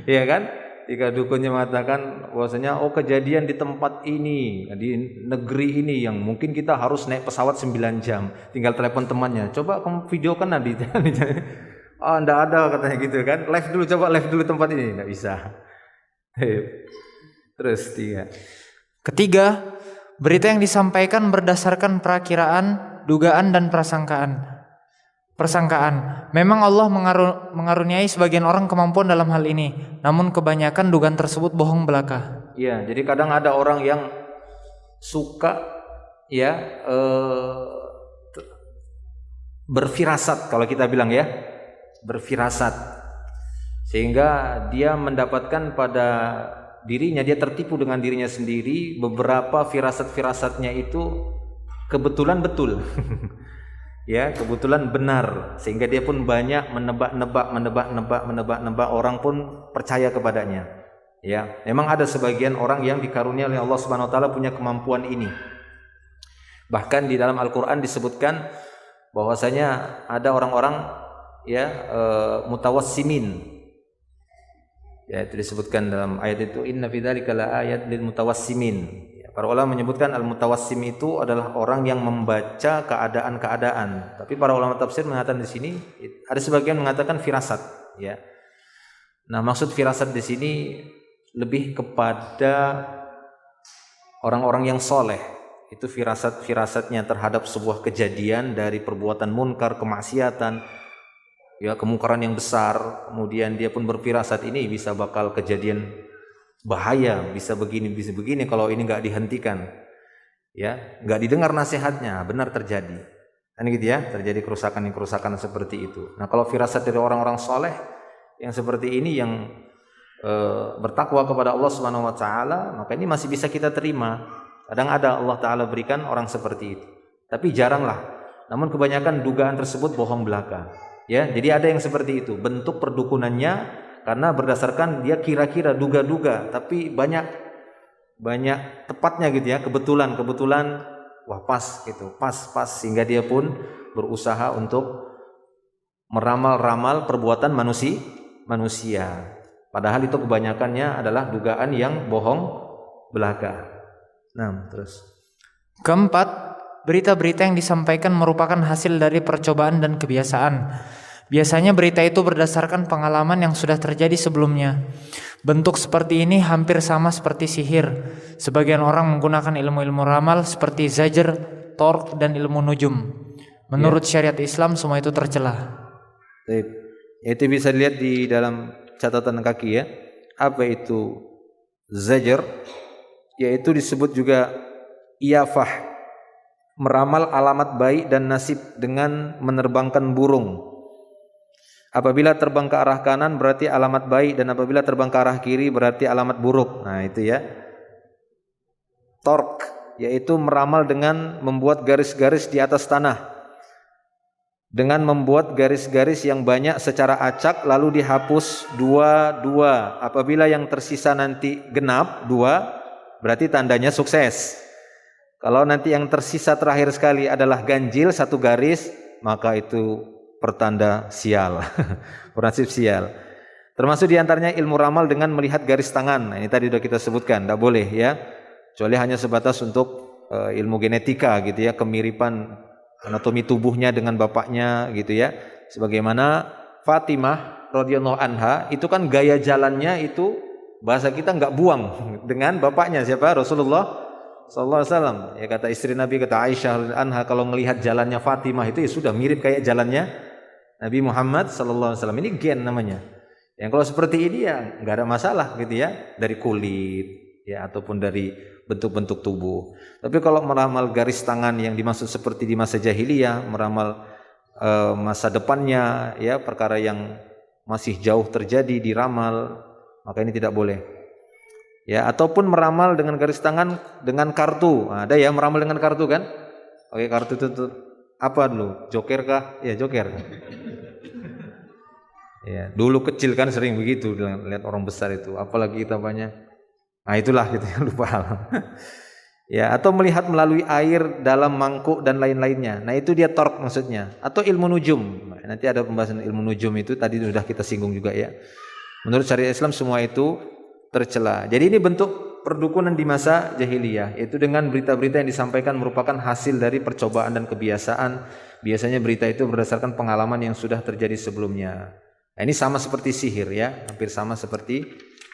Iya kan? Jika dukunnya mengatakan bahwasanya oh kejadian di tempat ini, di negeri ini yang mungkin kita harus naik pesawat 9 jam, tinggal telepon temannya, coba kamu videokan nanti. Oh enggak ada katanya gitu kan, live dulu, coba live dulu tempat ini, enggak bisa. Terus Ketiga, berita yang disampaikan berdasarkan perakiraan, dugaan dan persangkaan. Memang Allah mengaruniai sebagian orang kemampuan dalam hal ini, namun kebanyakan dugaan tersebut bohong belaka. Iya, jadi kadang ada orang yang suka ya berfirasat, kalau kita bilang ya, berfirasat, sehingga dia mendapatkan pada dirinya, dia tertipu dengan dirinya sendiri, beberapa firasat-firasatnya itu kebetulan betul. Ya, kebetulan benar, sehingga dia pun banyak menebak-nebak, orang pun percaya kepadanya. Ya, memang ada sebagian orang yang dikaruniai oleh Allah Subhanahu wa taala punya kemampuan ini. Bahkan di dalam Al-Qur'an disebutkan bahwasanya ada orang-orang ya mutawassimin. Ya, itu disebutkan dalam ayat itu, inna fi dzalika laayat lil mutawassimin. Para ulama menyebutkan al-mutawassim itu adalah orang yang membaca keadaan-keadaan. Tapi para ulama tafsir mengatakan di sini ada sebagian mengatakan firasat, ya. Nah, maksud firasat di sini lebih kepada orang-orang yang soleh. Itu firasatnya terhadap sebuah kejadian dari perbuatan munkar, kemaksiatan, ya, kemungkaran yang besar. Kemudian dia pun berfirasat ini bisa bakal kejadian bahaya, bisa begini kalau ini nggak dihentikan, ya, nggak didengar nasihatnya, benar terjadi, kan gitu ya, terjadi kerusakan seperti itu. Nah, kalau firasat dari orang-orang soleh yang seperti ini, yang bertakwa kepada Allah Subhanahu Wa Taala, maka ini masih bisa kita terima. Kadang ada Allah Taala berikan orang seperti itu, tapi jarang lah. Namun kebanyakan dugaan tersebut bohong belaka, ya. Jadi ada yang seperti itu, bentuk perdukunannya karena berdasarkan dia kira-kira, duga-duga, tapi banyak tepatnya gitu ya, kebetulan, wah pas gitu, pas, sehingga dia pun berusaha untuk meramal-ramal perbuatan manusia. Padahal itu kebanyakannya adalah dugaan yang bohong belaka. Nah, terus keempat, berita-berita yang disampaikan merupakan hasil dari percobaan dan kebiasaan. Biasanya berita itu berdasarkan pengalaman yang sudah terjadi sebelumnya. Bentuk seperti ini hampir sama seperti sihir. Sebagian orang menggunakan ilmu-ilmu ramal seperti zajr, torq, dan ilmu nujum. Menurut syariat Islam semua itu tercela. Baik. Itu bisa dilihat di dalam catatan kaki ya. Apa itu zajr? Yaitu disebut juga iyafah, meramal alamat baik dan nasib dengan menerbangkan burung. Apabila terbang ke arah kanan berarti alamat baik, dan apabila terbang ke arah kiri berarti alamat buruk. Nah itu ya. Torq, yaitu meramal dengan membuat garis-garis di atas tanah, dengan membuat garis-garis yang banyak secara acak lalu dihapus dua. Apabila yang tersisa nanti genap 2, berarti tandanya sukses. Kalau nanti yang tersisa terakhir sekali adalah ganjil 1 garis, maka itu pertanda sial. Bernasib sial. Termasuk diantaranya ilmu ramal dengan melihat garis tangan. Nah, ini tadi sudah kita sebutkan, tidak boleh ya, kecuali hanya sebatas untuk ilmu genetika gitu ya, kemiripan anatomi tubuhnya dengan bapaknya gitu ya. Sebagaimana Fatimah radhiyallahu anha itu kan gaya jalannya itu bahasa kita nggak buang dengan bapaknya siapa? Rasulullah sallallahu alaihi wasallam. Ya kata istri Nabi, kata Aisyah anha, kalau melihat jalannya Fatimah itu ya sudah mirip kayak jalannya Nabi Muhammad sallallahu alaihi wasallam. Ini gen namanya. Yang kalau seperti ini ya nggak ada masalah gitu ya, dari kulit ya ataupun dari bentuk-bentuk tubuh. Tapi kalau meramal garis tangan yang dimaksud seperti di masa jahiliyah, meramal masa depannya ya, perkara yang masih jauh terjadi diramal, maka ini tidak boleh. Ya, ataupun meramal dengan garis tangan dengan kartu. Nah, ada ya meramal dengan kartu kan? Oke, kartu itu apa dulu? Joker kah? Ya, joker. Ya, dulu kecil kan sering begitu lihat orang besar itu, apalagi kita banyak. Nah, itulah gitu ya, lupa. Ya, atau melihat melalui air dalam mangkuk dan lain-lainnya. Nah, itu dia torq maksudnya. Atau ilmu nujum. Nanti ada pembahasan ilmu nujum itu, tadi sudah kita singgung juga ya. Menurut syariat Islam semua itu tercela. Jadi ini bentuk perdukunan di masa jahiliyah, yaitu dengan berita-berita yang disampaikan merupakan hasil dari percobaan dan kebiasaan. Biasanya berita itu berdasarkan pengalaman yang sudah terjadi sebelumnya. Nah, ini sama seperti sihir ya, hampir sama seperti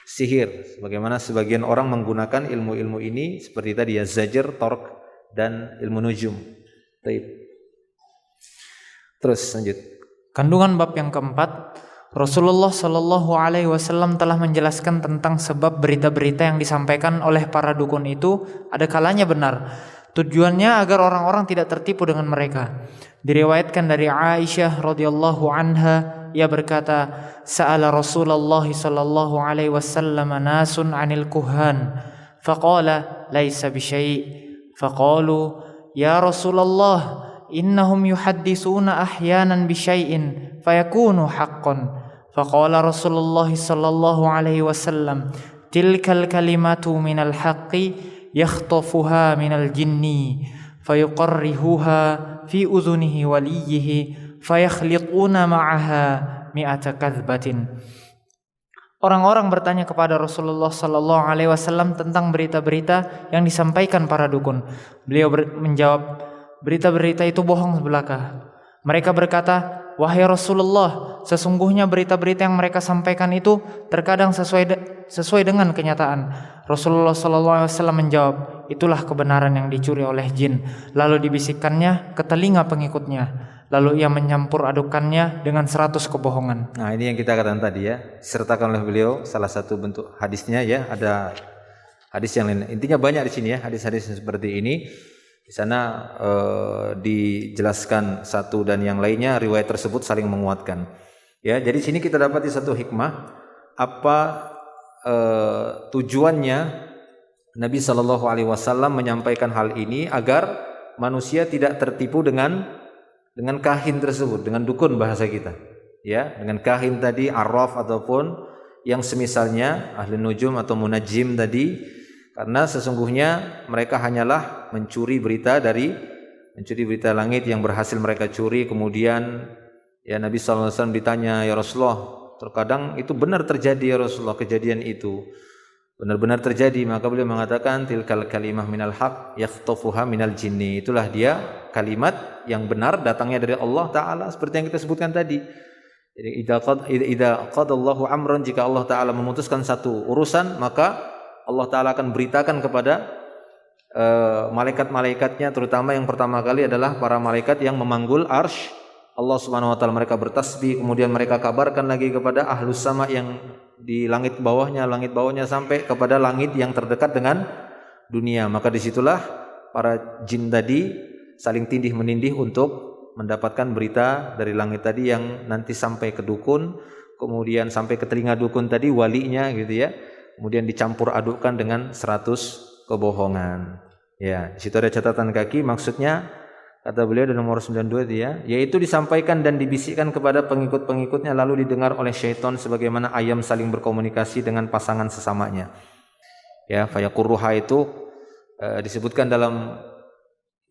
sihir. Bagaimana sebagian orang menggunakan ilmu-ilmu ini seperti tadi ya, zajr, torq, dan ilmu nujum. Baik. Terus lanjut. Kandungan bab yang keempat, Rasulullah Shallallahu Alaihi Wasallam telah menjelaskan tentang sebab berita-berita yang disampaikan oleh para dukun itu ada kalanya benar. Tujuannya agar orang-orang tidak tertipu dengan mereka. Diriwayatkan dari Aisyah radhiyallahu anha, ia berkata, "Sa'ala Rasulullah sallallahu alaihi wasallam nasun 'anil kuhan, faqala laisa bisyai'. Faqalu, ya Rasulullah, innahum yuhaddisuna ahyanan bisyai'in fayakunu haqqan." Faqala Rasulullah sallallahu alaihi wasallam, "Tilkal kalimatu minal haqqi yakhtafuha minal jinni fayuqarrihuha fi udhunihi waliyhi fayakhliquna ma'aha mi'ata kadhbatin." Orang-orang bertanya kepada Rasulullah sallallahu alaihi wasallam tentang berita-berita yang disampaikan para dukun. Beliau menjawab, berita-berita itu bohong belaka. Mereka berkata, "Wahai Rasulullah, sesungguhnya berita-berita yang mereka sampaikan itu terkadang sesuai dengan kenyataan." Rasulullah sallallahu alaihi wasallam menjawab, "Itulah kebenaran yang dicuri oleh jin, lalu dibisikkannya ke telinga pengikutnya, lalu ia menyampur adukannya dengan 100 kebohongan." Nah, ini yang kita katakan tadi ya, disertakan oleh beliau salah satu bentuk hadisnya ya, ada hadis yang lain. Intinya banyak di sini ya, hadis-hadis seperti ini. Di sana dijelaskan satu dan yang lainnya, riwayat tersebut saling menguatkan. Ya, jadi sini kita dapati satu hikmah, apa tujuannya Nabi Shallallahu Alaihi Wasallam menyampaikan hal ini agar manusia tidak tertipu dengan kahin tersebut, dengan dukun bahasa kita, ya, dengan kahin tadi, arraf ataupun yang semisalnya ahli nujum atau munajim tadi, karena sesungguhnya mereka hanyalah mencuri berita langit yang berhasil mereka curi. Kemudian ya Nabi sallallahu alaihi wasallam ditanya, "Ya Rasulullah, terkadang itu benar terjadi ya Rasulullah kejadian itu." benar-benar terjadi, maka beliau mengatakan tilkal kalimah minal haq yakhtafuha minal jinni. Itulah dia kalimat yang benar datangnya dari Allah Ta'ala, seperti yang kita sebutkan tadi. Jadi idza qadallahu amran, jika Allah Ta'ala memutuskan satu urusan, maka Allah Ta'ala akan beritakan kepada malaikat-malaikatnya, terutama yang pertama kali adalah para malaikat yang memanggul arsy Allah Subhanahu wa taala. Mereka bertasbih, kemudian mereka kabarkan lagi kepada ahlus sama yang di langit bawahnya sampai kepada langit yang terdekat dengan dunia. Maka disitulah para jin tadi saling tindih menindih untuk mendapatkan berita dari langit tadi yang nanti sampai ke dukun, kemudian sampai ke telinga dukun tadi walinya gitu ya. Kemudian dicampur adukkan dengan 100 kebohongan. Ya, di situ ada catatan kaki, maksudnya kata beliau di nomor 92 dia, yaitu disampaikan dan dibisikkan kepada pengikut-pengikutnya lalu didengar oleh syaitan sebagaimana ayam saling berkomunikasi dengan pasangan sesamanya. Ya, fayaqurruha itu disebutkan dalam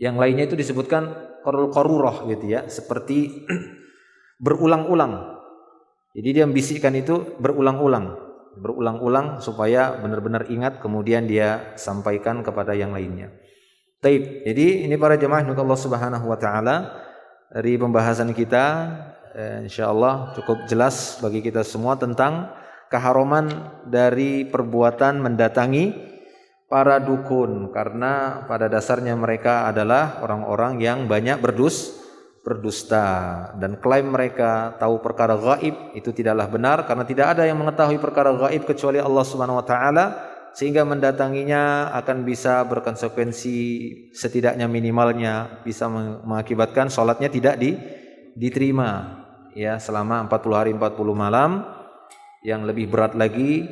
yang lainnya itu disebutkan qarurah gitu ya, seperti berulang-ulang. Jadi dia membisikkan itu berulang-ulang supaya benar-benar ingat, kemudian dia sampaikan kepada yang lainnya. Taib. Jadi ini para jemaah Allah Subhanahu wa taala, dari pembahasan kita insyaallah cukup jelas bagi kita semua tentang keharuman dari perbuatan mendatangi para dukun, karena pada dasarnya mereka adalah orang-orang yang banyak berdusta, dan klaim mereka tahu perkara gaib itu tidaklah benar, karena tidak ada yang mengetahui perkara gaib kecuali Allah Subhanahu wa taala, sehingga mendatanginya akan bisa berkonsekuensi, setidaknya minimalnya bisa mengakibatkan sholatnya tidak diterima ya selama 40 hari 40 malam. Yang lebih berat lagi,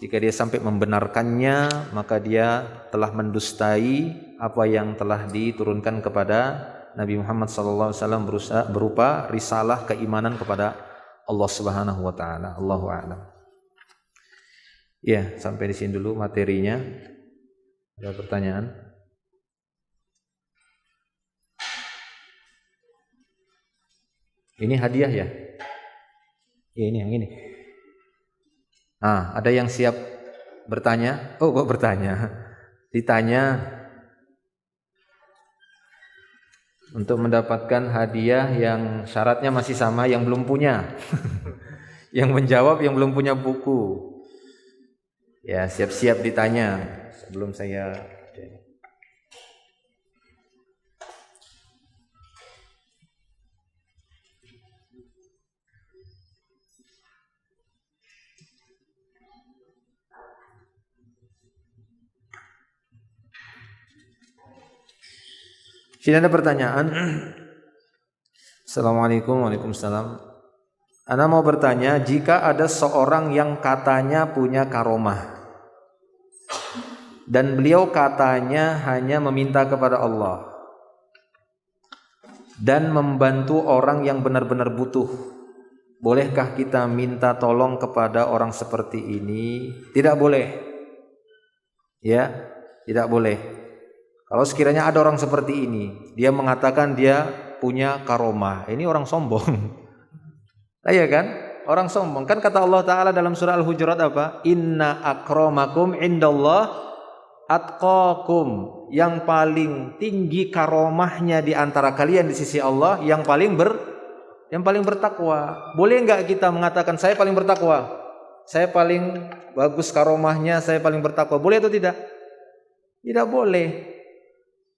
jika dia sampai membenarkannya, maka dia telah mendustai apa yang telah diturunkan kepada Nabi Muhammad SAW berupa risalah keimanan kepada Allah Subhanahu wa taala. Allahu a'lam. Ya, sampai di sini dulu materinya. Ada pertanyaan? Ini hadiah ya? Ya, ini yang ini. Ada yang siap bertanya? Oh, kok bertanya? Ditanya untuk mendapatkan hadiah yang syaratnya masih sama, yang belum punya. Yang menjawab yang belum punya buku. Ya, siap-siap ditanya sebelum saya. Sini ada pertanyaan. Assalamualaikum. Waalaikumsalam. Ana mau bertanya, jika ada seorang yang katanya punya karomah dan beliau katanya hanya meminta kepada Allah dan membantu orang yang benar-benar butuh, bolehkah kita minta tolong kepada orang seperti ini? Tidak boleh. Ya, tidak boleh. Kalau sekiranya ada orang seperti ini, dia mengatakan dia punya karomah, ini orang sombong. Iya kan? Orang sombong. Kan kata Allah Ta'ala dalam surah Al-Hujurat apa? Inna akramakum indallah atqakum. Yang paling tinggi karomahnya di antara kalian di sisi Allah yang paling bertakwa. Boleh enggak kita mengatakan saya paling bertakwa? Saya paling bagus karomahnya, saya paling bertakwa. Boleh atau tidak? Tidak boleh.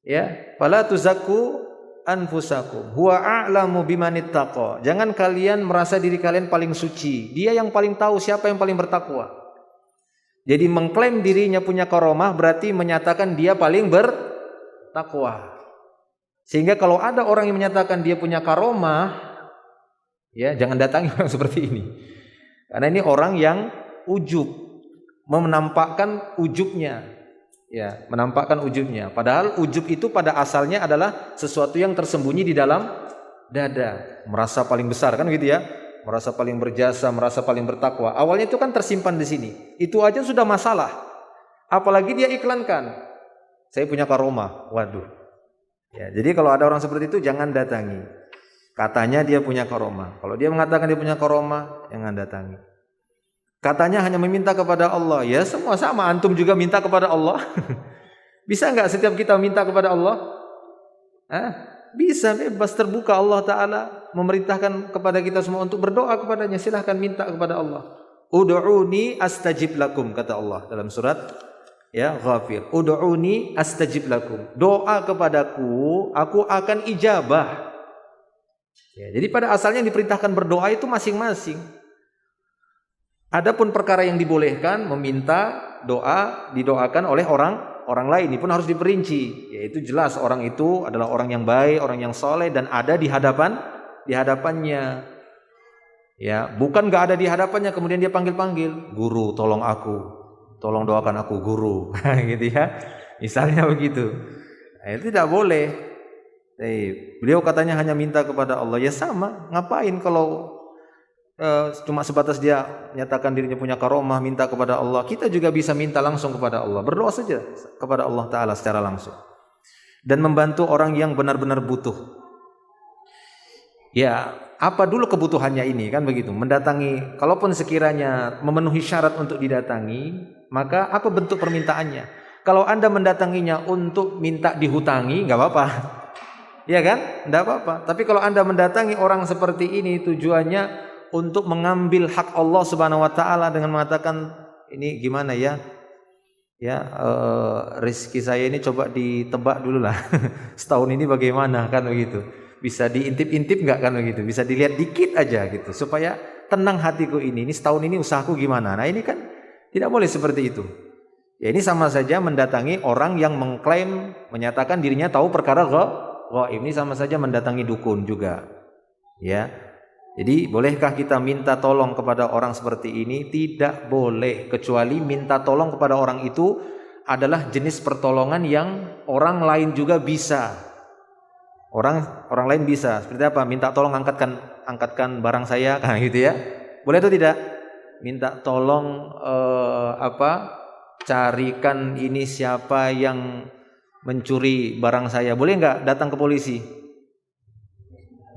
Ya, fala tuzakku anfusakum huwa a'lamu bimanittaqa. Jangan kalian merasa diri kalian paling suci. Dia yang paling tahu siapa yang paling bertakwa. Jadi mengklaim dirinya punya karomah berarti menyatakan dia paling bertakwa. Sehingga kalau ada orang yang menyatakan dia punya karomah, ya jangan datangi orang seperti ini. Karena ini orang yang ujub, menampakkan ujubnya. Ya, menampakkan ujubnya. Padahal ujub itu pada asalnya adalah sesuatu yang tersembunyi di dalam dada. Merasa paling besar kan gitu ya. Merasa paling berjasa, merasa paling bertakwa. Awalnya itu kan tersimpan di sini. Itu aja sudah masalah. Apalagi dia iklankan. Saya punya karomah. Waduh. Ya, jadi kalau ada orang seperti itu jangan datangi. Katanya dia punya karomah. Kalau dia mengatakan dia punya karomah, jangan datangi. Katanya hanya meminta kepada Allah. Ya semua sama, antum juga minta kepada Allah. Bisa nggak setiap kita minta kepada Allah? Bisa, bebas, terbuka. Allah Ta'ala memerintahkan kepada kita semua untuk berdoa kepadanya. Silahkan minta kepada Allah. Ud'uni astajib lakum, kata Allah dalam surat Ghafir. Ud'uni astajib lakum. Doa kepadaku, aku akan ijabah. Jadi pada asalnya yang diperintahkan berdoa itu masing-masing. Adapun perkara yang dibolehkan, meminta doa didoakan oleh orang lain, ini pun harus diperinci. Yaitu jelas orang itu adalah orang yang baik, orang yang soleh, dan ada di hadapannya. Ya, bukan nggak ada di hadapannya kemudian dia panggil-panggil, guru tolong aku, tolong doakan aku guru, gitu ya. Misalnya begitu. Itu tidak boleh. Beliau katanya hanya minta kepada Allah. Ya sama, ngapain kalau cuma sebatas dia nyatakan dirinya punya karomah, minta kepada Allah. Kita juga bisa minta langsung kepada Allah. Berdoa saja kepada Allah Ta'ala secara langsung. Dan membantu orang yang benar-benar butuh. Ya, apa dulu kebutuhannya ini, kan begitu. Mendatangi, kalaupun sekiranya memenuhi syarat untuk didatangi, maka apa bentuk permintaannya? Kalau Anda mendatanginya untuk minta dihutangi, nggak apa-apa. Ya kan? Nggak apa-apa. Tapi kalau Anda mendatangi orang seperti ini, tujuannya untuk mengambil hak Allah Subhanahu wa Ta'ala dengan mengatakan, ini gimana ya? Rezeki saya ini coba ditebak dulu lah. Setahun ini bagaimana, kan begitu. Bisa diintip-intip enggak, kan begitu. Bisa dilihat dikit aja gitu supaya tenang hatiku ini setahun ini usahaku gimana. Nah, ini kan tidak boleh seperti itu. Ya, ini sama saja mendatangi orang yang mengklaim menyatakan dirinya tahu perkara ghaib. Ini sama saja mendatangi dukun juga. Ya. Jadi bolehkah kita minta tolong kepada orang seperti ini? Tidak boleh, kecuali minta tolong kepada orang itu adalah jenis pertolongan yang orang lain juga bisa. Orang lain bisa. Seperti apa? Minta tolong angkatkan barang saya, kan gitu ya. Boleh atau tidak? Minta tolong carikan ini siapa yang mencuri barang saya. Boleh enggak datang ke polisi?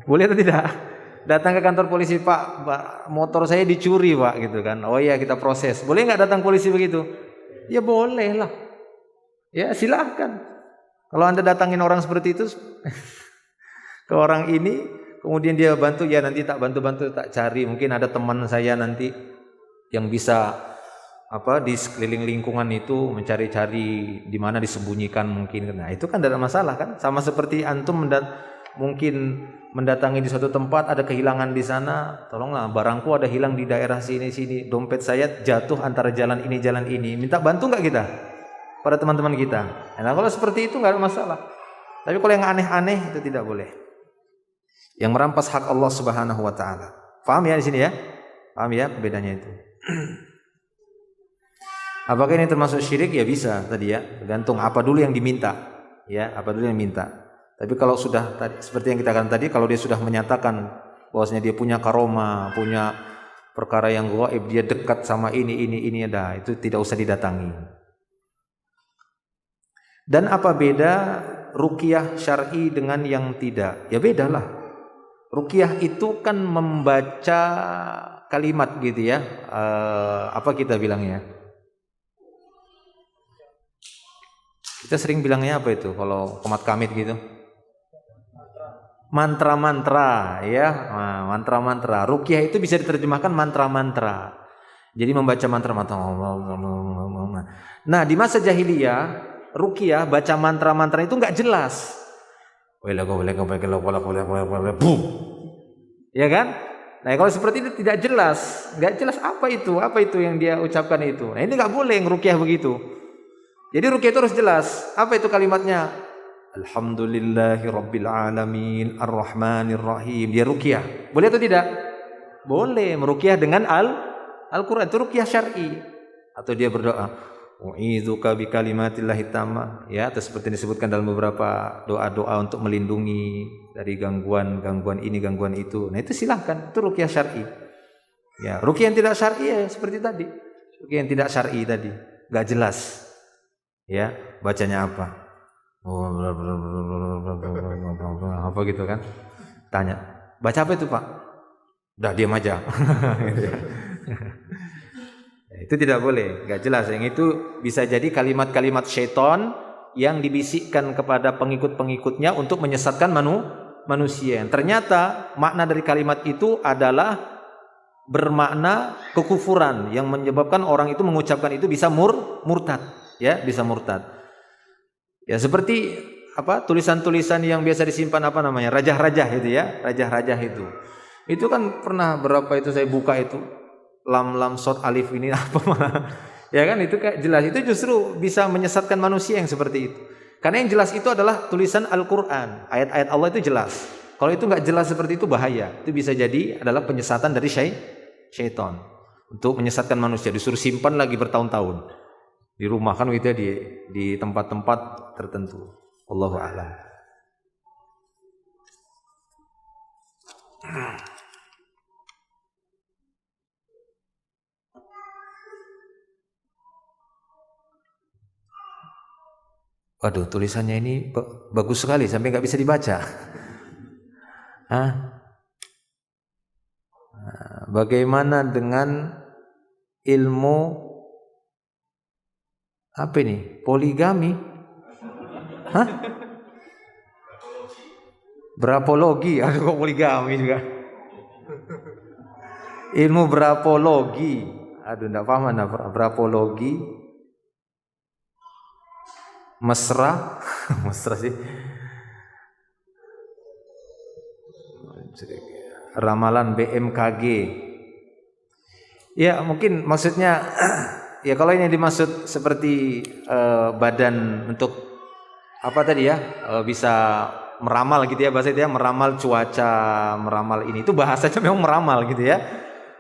Boleh atau tidak? Datang ke kantor polisi, Pak, motor saya dicuri, Pak, gitu kan. Oh iya, kita proses. Boleh nggak datang polisi begitu? Ya boleh lah. Ya silahkan. Kalau Anda datangin orang seperti itu ke orang ini, kemudian dia bantu, ya nanti tak bantu-bantu, tak cari. Mungkin ada teman saya nanti yang bisa di sekeliling lingkungan itu mencari-cari di mana disembunyikan mungkin. Nah itu kan tidak ada masalah kan. Sama seperti antum mungkin mendatangi di suatu tempat, ada kehilangan di sana, tolonglah barangku ada hilang di daerah sini, dompet saya jatuh antara jalan ini, minta bantu nggak kita pada teman-teman kita? Nah kalau seperti itu nggak ada masalah. Tapi kalau yang aneh-aneh itu tidak boleh, yang merampas hak Allah Subhanahu wa Ta'ala. Paham ya di sini ya? Paham ya bedanya itu? Apakah ini termasuk syirik? Ya bisa tadi ya, tergantung apa dulu yang diminta, ya apa dulu yang minta. Tapi kalau sudah seperti yang kita katakan tadi, kalau dia sudah menyatakan bahwasanya dia punya karomah, punya perkara yang gaib, dia dekat sama ini ada, itu tidak usah didatangi. Dan apa beda ruqyah syar'i dengan yang tidak? Ya bedalah. Ruqyah itu kan membaca kalimat gitu ya. Apa kita bilangnya? Kita sering bilangnya apa itu kalau komat kamit gitu? Mantra-mantra, ya, mantra-mantra. Ruqyah itu bisa diterjemahkan mantra-mantra. Jadi membaca mantra-mantra. Nah, di masa jahiliyah, ruqyah baca mantra-mantra itu nggak jelas. Ya kan? Nah, kalau seperti itu tidak jelas, nggak jelas apa itu yang dia ucapkan itu. Nah, ini nggak boleh ruqyah begitu. Jadi ruqyah itu harus jelas. Apa itu kalimatnya? Alhamdulillahirabbil alamin arrahmanir rahim. Dia ruqyah. Boleh atau tidak? Boleh meruqyah dengan Al-Qur'an, itu ruqyah syar'i. Atau dia berdoa, u'idzuka bikalimatillahi tammah, ya, atau seperti disebutkan dalam beberapa doa-doa untuk melindungi dari gangguan ini, gangguan itu. Nah, itu silahkan, itu ruqyah syar'i. Ya, ruqyah yang tidak syar'i ya seperti tadi. Ruqyah yang tidak syar'i tadi, enggak jelas. Ya, bacanya apa? Apa gitu kan? Tanya, baca apa itu Pak? Udah diam aja. Itu tidak boleh, nggak jelas. Yang itu bisa jadi kalimat-kalimat syaitan yang dibisikkan kepada pengikut-pengikutnya untuk menyesatkan manusia. Ternyata makna dari kalimat itu adalah bermakna kekufuran yang menyebabkan orang itu mengucapkan itu bisa murtad, ya, bisa murtad. Ya, seperti apa tulisan-tulisan yang biasa disimpan apa namanya? Rajah-rajah itu ya, rajah-rajah itu. Itu kan pernah berapa itu saya buka itu lam sod alif ini apa mana? Ya kan itu kayak jelas itu justru bisa menyesatkan manusia yang seperti itu. Karena yang jelas itu adalah tulisan Al-Qur'an. Ayat-ayat Allah itu jelas. Kalau itu enggak jelas seperti itu bahaya. Itu bisa jadi adalah penyesatan dari syaitan untuk menyesatkan manusia, disuruh simpan lagi bertahun-tahun. Di rumah kan gitu ya, di tempat-tempat tertentu. Wallahu a'lam. Waduh, tulisannya ini bagus sekali sampai nggak bisa dibaca. Hah? Bagaimana dengan ilmu apa ini? Poligami? Hah? Brapologi? Aduh, kok poligami juga? Ilmu brapologi. Aduh, enggak paham mana brapologi. Mesra, mesra sih. Ramalan BMKG. Ya, mungkin maksudnya ya kalau ini dimaksud seperti badan untuk apa tadi ya? Bisa meramal gitu ya bahasa itu ya, meramal cuaca, meramal ini. Itu bahasanya memang meramal gitu ya.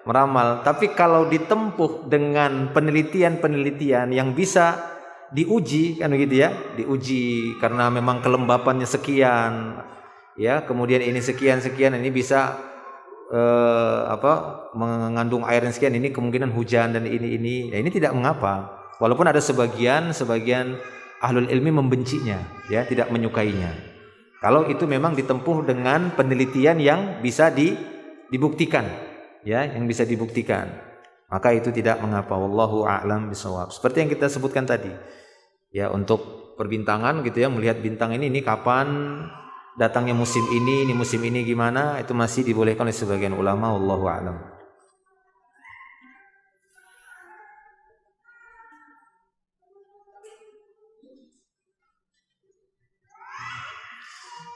Meramal. Tapi kalau ditempuh dengan penelitian-penelitian yang bisa diuji kan begitu ya, diuji karena memang kelembapannya sekian ya, kemudian ini sekian ini bisa mengandung air yang sekian, ini kemungkinan hujan dan ini. Nah, ini tidak mengapa walaupun ada sebagian ahlul ilmi membencinya ya, tidak menyukainya. Kalau itu memang ditempuh dengan penelitian yang bisa dibuktikan ya, yang bisa dibuktikan, maka itu tidak mengapa. Wallahu a'lam bishawab. Seperti yang kita sebutkan tadi ya, untuk perbintangan gitu ya, melihat bintang ini kapan datangnya musim ini musim ini gimana, itu masih dibolehkan oleh sebagian ulama. Wallahu a'lam.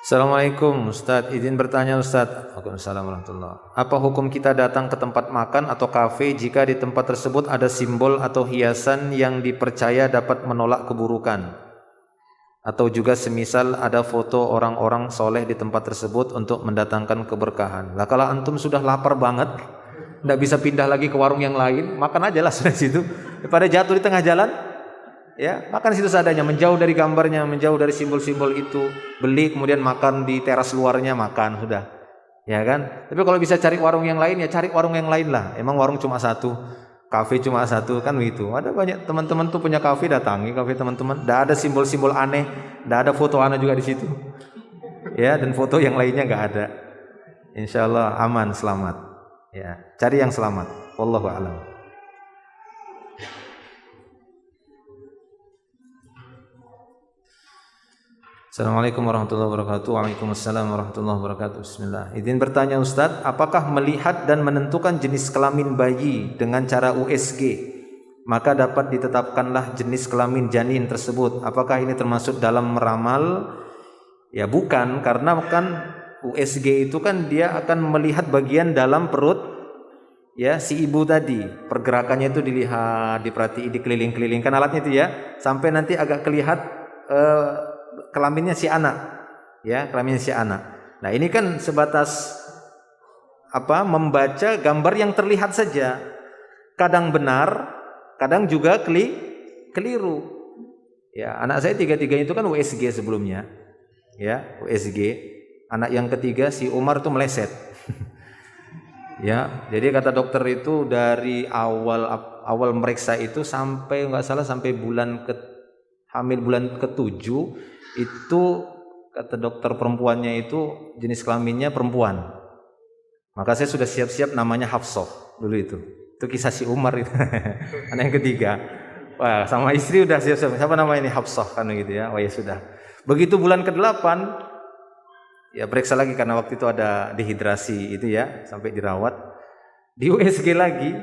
Assalamualaikum Ustaz, izin bertanya Ustaz. Waalaikumsalam warahmatullahi. Apa hukum kita datang ke tempat makan atau kafe jika di tempat tersebut ada simbol atau hiasan yang dipercaya dapat menolak keburukan? Atau juga semisal ada foto orang-orang soleh di tempat tersebut untuk mendatangkan keberkahan. Lah kalau antum sudah lapar banget, tidak bisa pindah lagi ke warung yang lain, makan aja lah sudah situ. Daripada jatuh di tengah jalan, ya makan situ seadanya, menjauh dari gambarnya, menjauh dari simbol-simbol itu. Beli kemudian makan di teras luarnya, makan sudah, ya kan. Tapi kalau bisa cari warung yang lain ya cari warung yang lain lah. Emang warung cuma satu, kafe cuma satu kan begitu. Ada banyak teman-teman tuh punya kafe, datangi kafe teman-teman. Tidak ada simbol-simbol aneh, tidak ada foto aneh juga di situ, ya, dan foto yang lainnya nggak ada. Insya Allah aman, selamat. Ya, cari yang selamat. Wallahu a'lam. Assalamualaikum warahmatullahi wabarakatuh. Waalaikumsalam warahmatullahi wabarakatuh. Bismillah. Izin bertanya Ustadz, apakah melihat dan menentukan jenis kelamin bayi dengan cara USG maka dapat ditetapkanlah jenis kelamin janin tersebut? Apakah ini termasuk dalam meramal? Ya bukan, karena kan USG itu kan dia akan melihat bagian dalam perut ya si ibu tadi. Pergerakannya itu dilihat, diperhatiin, dikeliling-kelilingkan alatnya itu ya, sampai nanti agak kelihat kelaminnya si anak, ya kelaminnya si anak. Nah ini kan sebatas membaca gambar yang terlihat saja. Kadang benar, kadang juga keliru. Ya anak saya tiga-tiganya itu kan USG sebelumnya, ya USG. Anak yang ketiga si Umar itu meleset. Ya jadi kata dokter itu dari awal meriksa itu sampai nggak salah sampai hamil bulan ke-7 itu kata dokter perempuannya itu jenis kelaminnya perempuan. Maka saya sudah siap-siap namanya Hafsah dulu itu Itu kisah si Umar itu. Anak yang ketiga. Wah, sama istri udah siap-siap. Siapa namanya ini? Hafsah kan gitu ya. Oh ya sudah. Begitu bulan ke-8 ya periksa lagi karena waktu itu ada dehidrasi itu ya, sampai dirawat. Di USG lagi.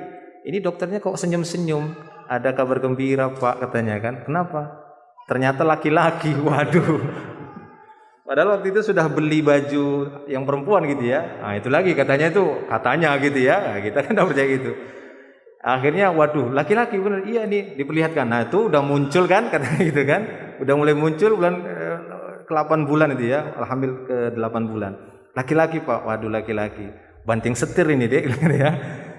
Ini dokternya kok senyum-senyum. Ada kabar gembira, Pak, katanya kan. Kenapa? Ternyata laki-laki. Waduh. Padahal waktu itu sudah beli baju yang perempuan gitu ya. Nah, itu lagi katanya gitu ya. Nah, kita kan enggak percaya gitu. Akhirnya waduh, laki-laki benar. Iya nih, diperlihatkan. Nah, itu udah muncul kan katanya gitu kan. Udah mulai muncul bulan ke-8 bulan itu ya. Hamil ke-8 bulan. Laki-laki, Pak. Waduh, laki-laki. Banting setir ini deh gitu ya.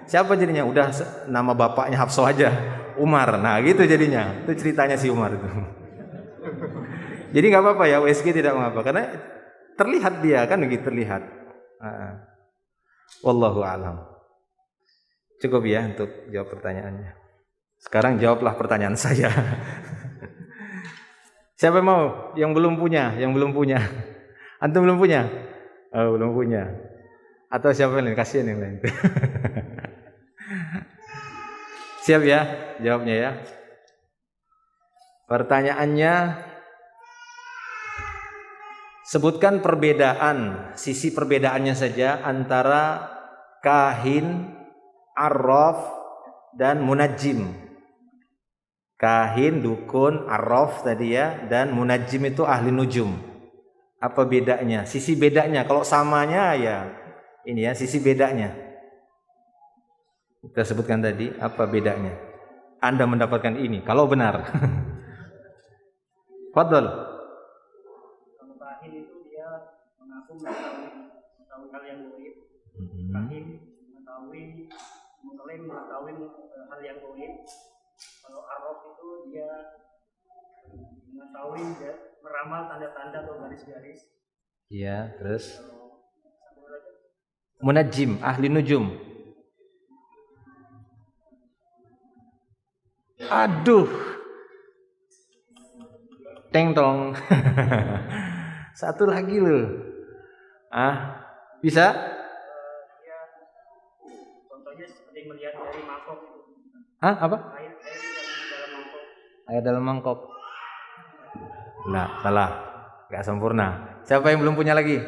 Siapa jadinya? Udah nama bapaknya Hafsah aja. Umar. Nah, gitu jadinya. Itu ceritanya si Umar itu. Jadi nggak apa-apa ya, USG tidak mengapa karena terlihat dia kan begitu terlihat. Wallahu a'lam. Cukup ya untuk jawab pertanyaannya. Sekarang jawablah pertanyaan saya. Siapa yang mau? Yang belum punya, Antum belum punya? Oh, belum punya. Atau siapa yang lain? Kasihan yang lain. Siap ya jawabnya ya. Pertanyaannya, sebutkan perbedaan, sisi perbedaannya saja antara kahin, arraf, dan munajjim. Kahin, dukun, arraf tadi ya, dan munajjim itu ahli nujum. Apa bedanya? Sisi bedanya. Kalau samanya ya ini ya, sisi bedanya. Kita sebutkan tadi, apa bedanya? Anda mendapatkan ini, kalau benar. Fadhal. mengetahui hal yang gaib. Kahin mengetahui hal yang gaib. Kalau araf itu dia mengetahui meramal tanda-tanda atau garis-garis. Iya, terus munajjim, ahli nujum. Aduh. Teng tong. Satu lagi loh. Bisa? Ya, contohnya seperti melihat dari mangkok. Apa? Air di dalam mangkok. Air dalam mangkok. Nah, salah. Gak sempurna. Siapa yang belum punya lagi?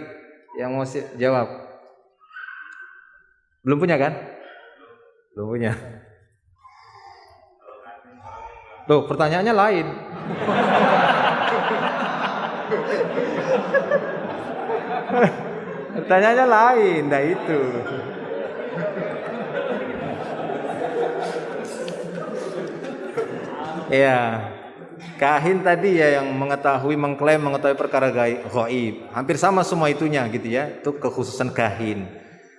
Yang mau jawab? Belum punya kan? Belum punya. Tuh, pertanyaannya lain. Pertanyaannya lain, nah itu. Ya, kahin tadi ya yang mengklaim mengetahui perkara gaib. Hampir sama semua itunya gitu ya. Itu kekhususan kahin.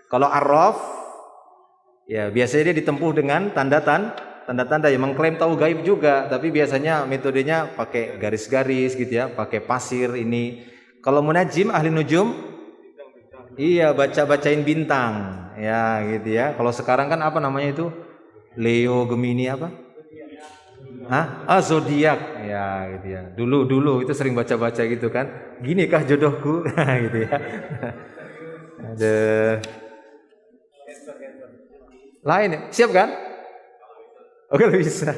Kalau arraf, ya biasanya dia ditempuh dengan tanda-tanda yang mengklaim tahu gaib juga, tapi biasanya metodenya pakai garis-garis gitu ya, pakai pasir ini. Kalau munajjim ahli nujum, iya bacain bintang, ya gitu ya. Kalau sekarang kan apa namanya itu? Leo, Gemini apa? Zodiak, ya gitu ya. Dulu itu sering baca gitu kan. Gini kah jodohku, gitu ya. Ada lain, ya? Siap kan? Oke, bisa.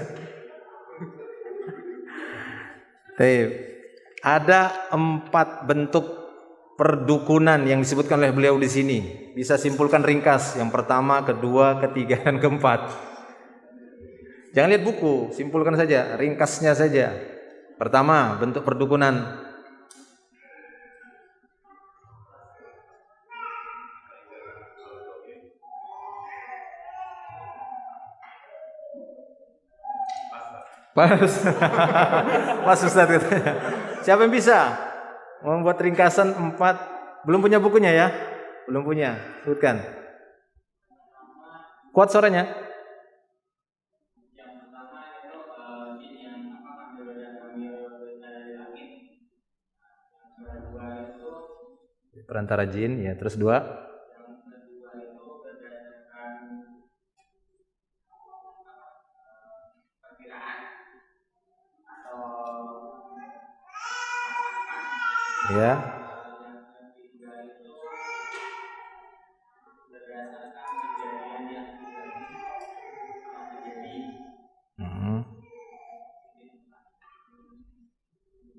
Ada 4 bentuk perdukunan yang disebutkan oleh beliau di sini. Bisa simpulkan ringkas. Yang pertama, kedua, ketiga, dan keempat. Jangan lihat buku, simpulkan saja, ringkasnya saja. Pertama, bentuk perdukunan. Pas Ustaz katanya. Siapa yang bisa membuat ringkasan 4? Belum punya bukunya ya? Belum punya. Sebutkan. Kuat suaranya. Perantara jin ya. Terus 2. Ya.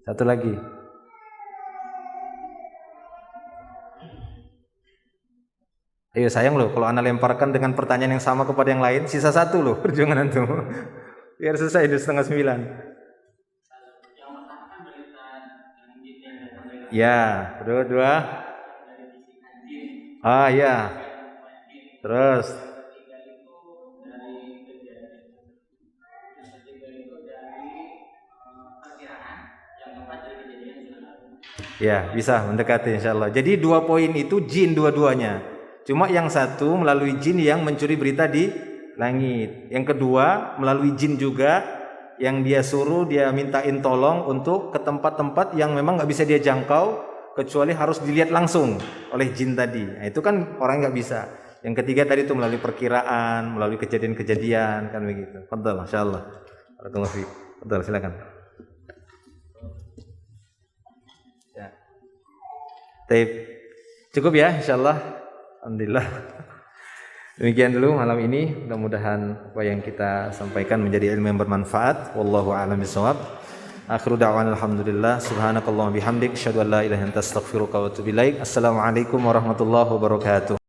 Satu lagi. Ayo sayang loh kalau ana lemparkan dengan pertanyaan yang sama kepada yang lain, sisa satu loh perjuangan antum. Biar selesai di 8:30. Ya, dua. Ah ya. Terus. Ya, bisa mendekati insyaallah. Jadi 2 poin itu jin dua-duanya. Cuma yang satu melalui jin yang mencuri berita di langit. Yang kedua melalui jin juga yang dia suruh, dia mintain tolong untuk ke tempat-tempat yang memang nggak bisa dia jangkau kecuali harus dilihat langsung oleh jin tadi. Nah, itu kan orang nggak bisa. Yang ketiga tadi itu melalui perkiraan, melalui kejadian-kejadian kan begitu. Fadhal, insyaallah. Barakallahu fiik. Fadhal, silakan. Ya. Taib. Cukup ya insyaallah. Alhamdulillah. Demikian dulu malam ini. Mudah-mudahan apa yang kita sampaikan menjadi ilmu yang bermanfaat. Wallahu a'lam bishawab. Akhiru da'wana alhamdulillah. Subhanakallahumma bihamdik asyhadu an la ilaha illa anta astaghfiruka wa atubu ilaik. Assalamualaikum warahmatullahi wabarakatuh.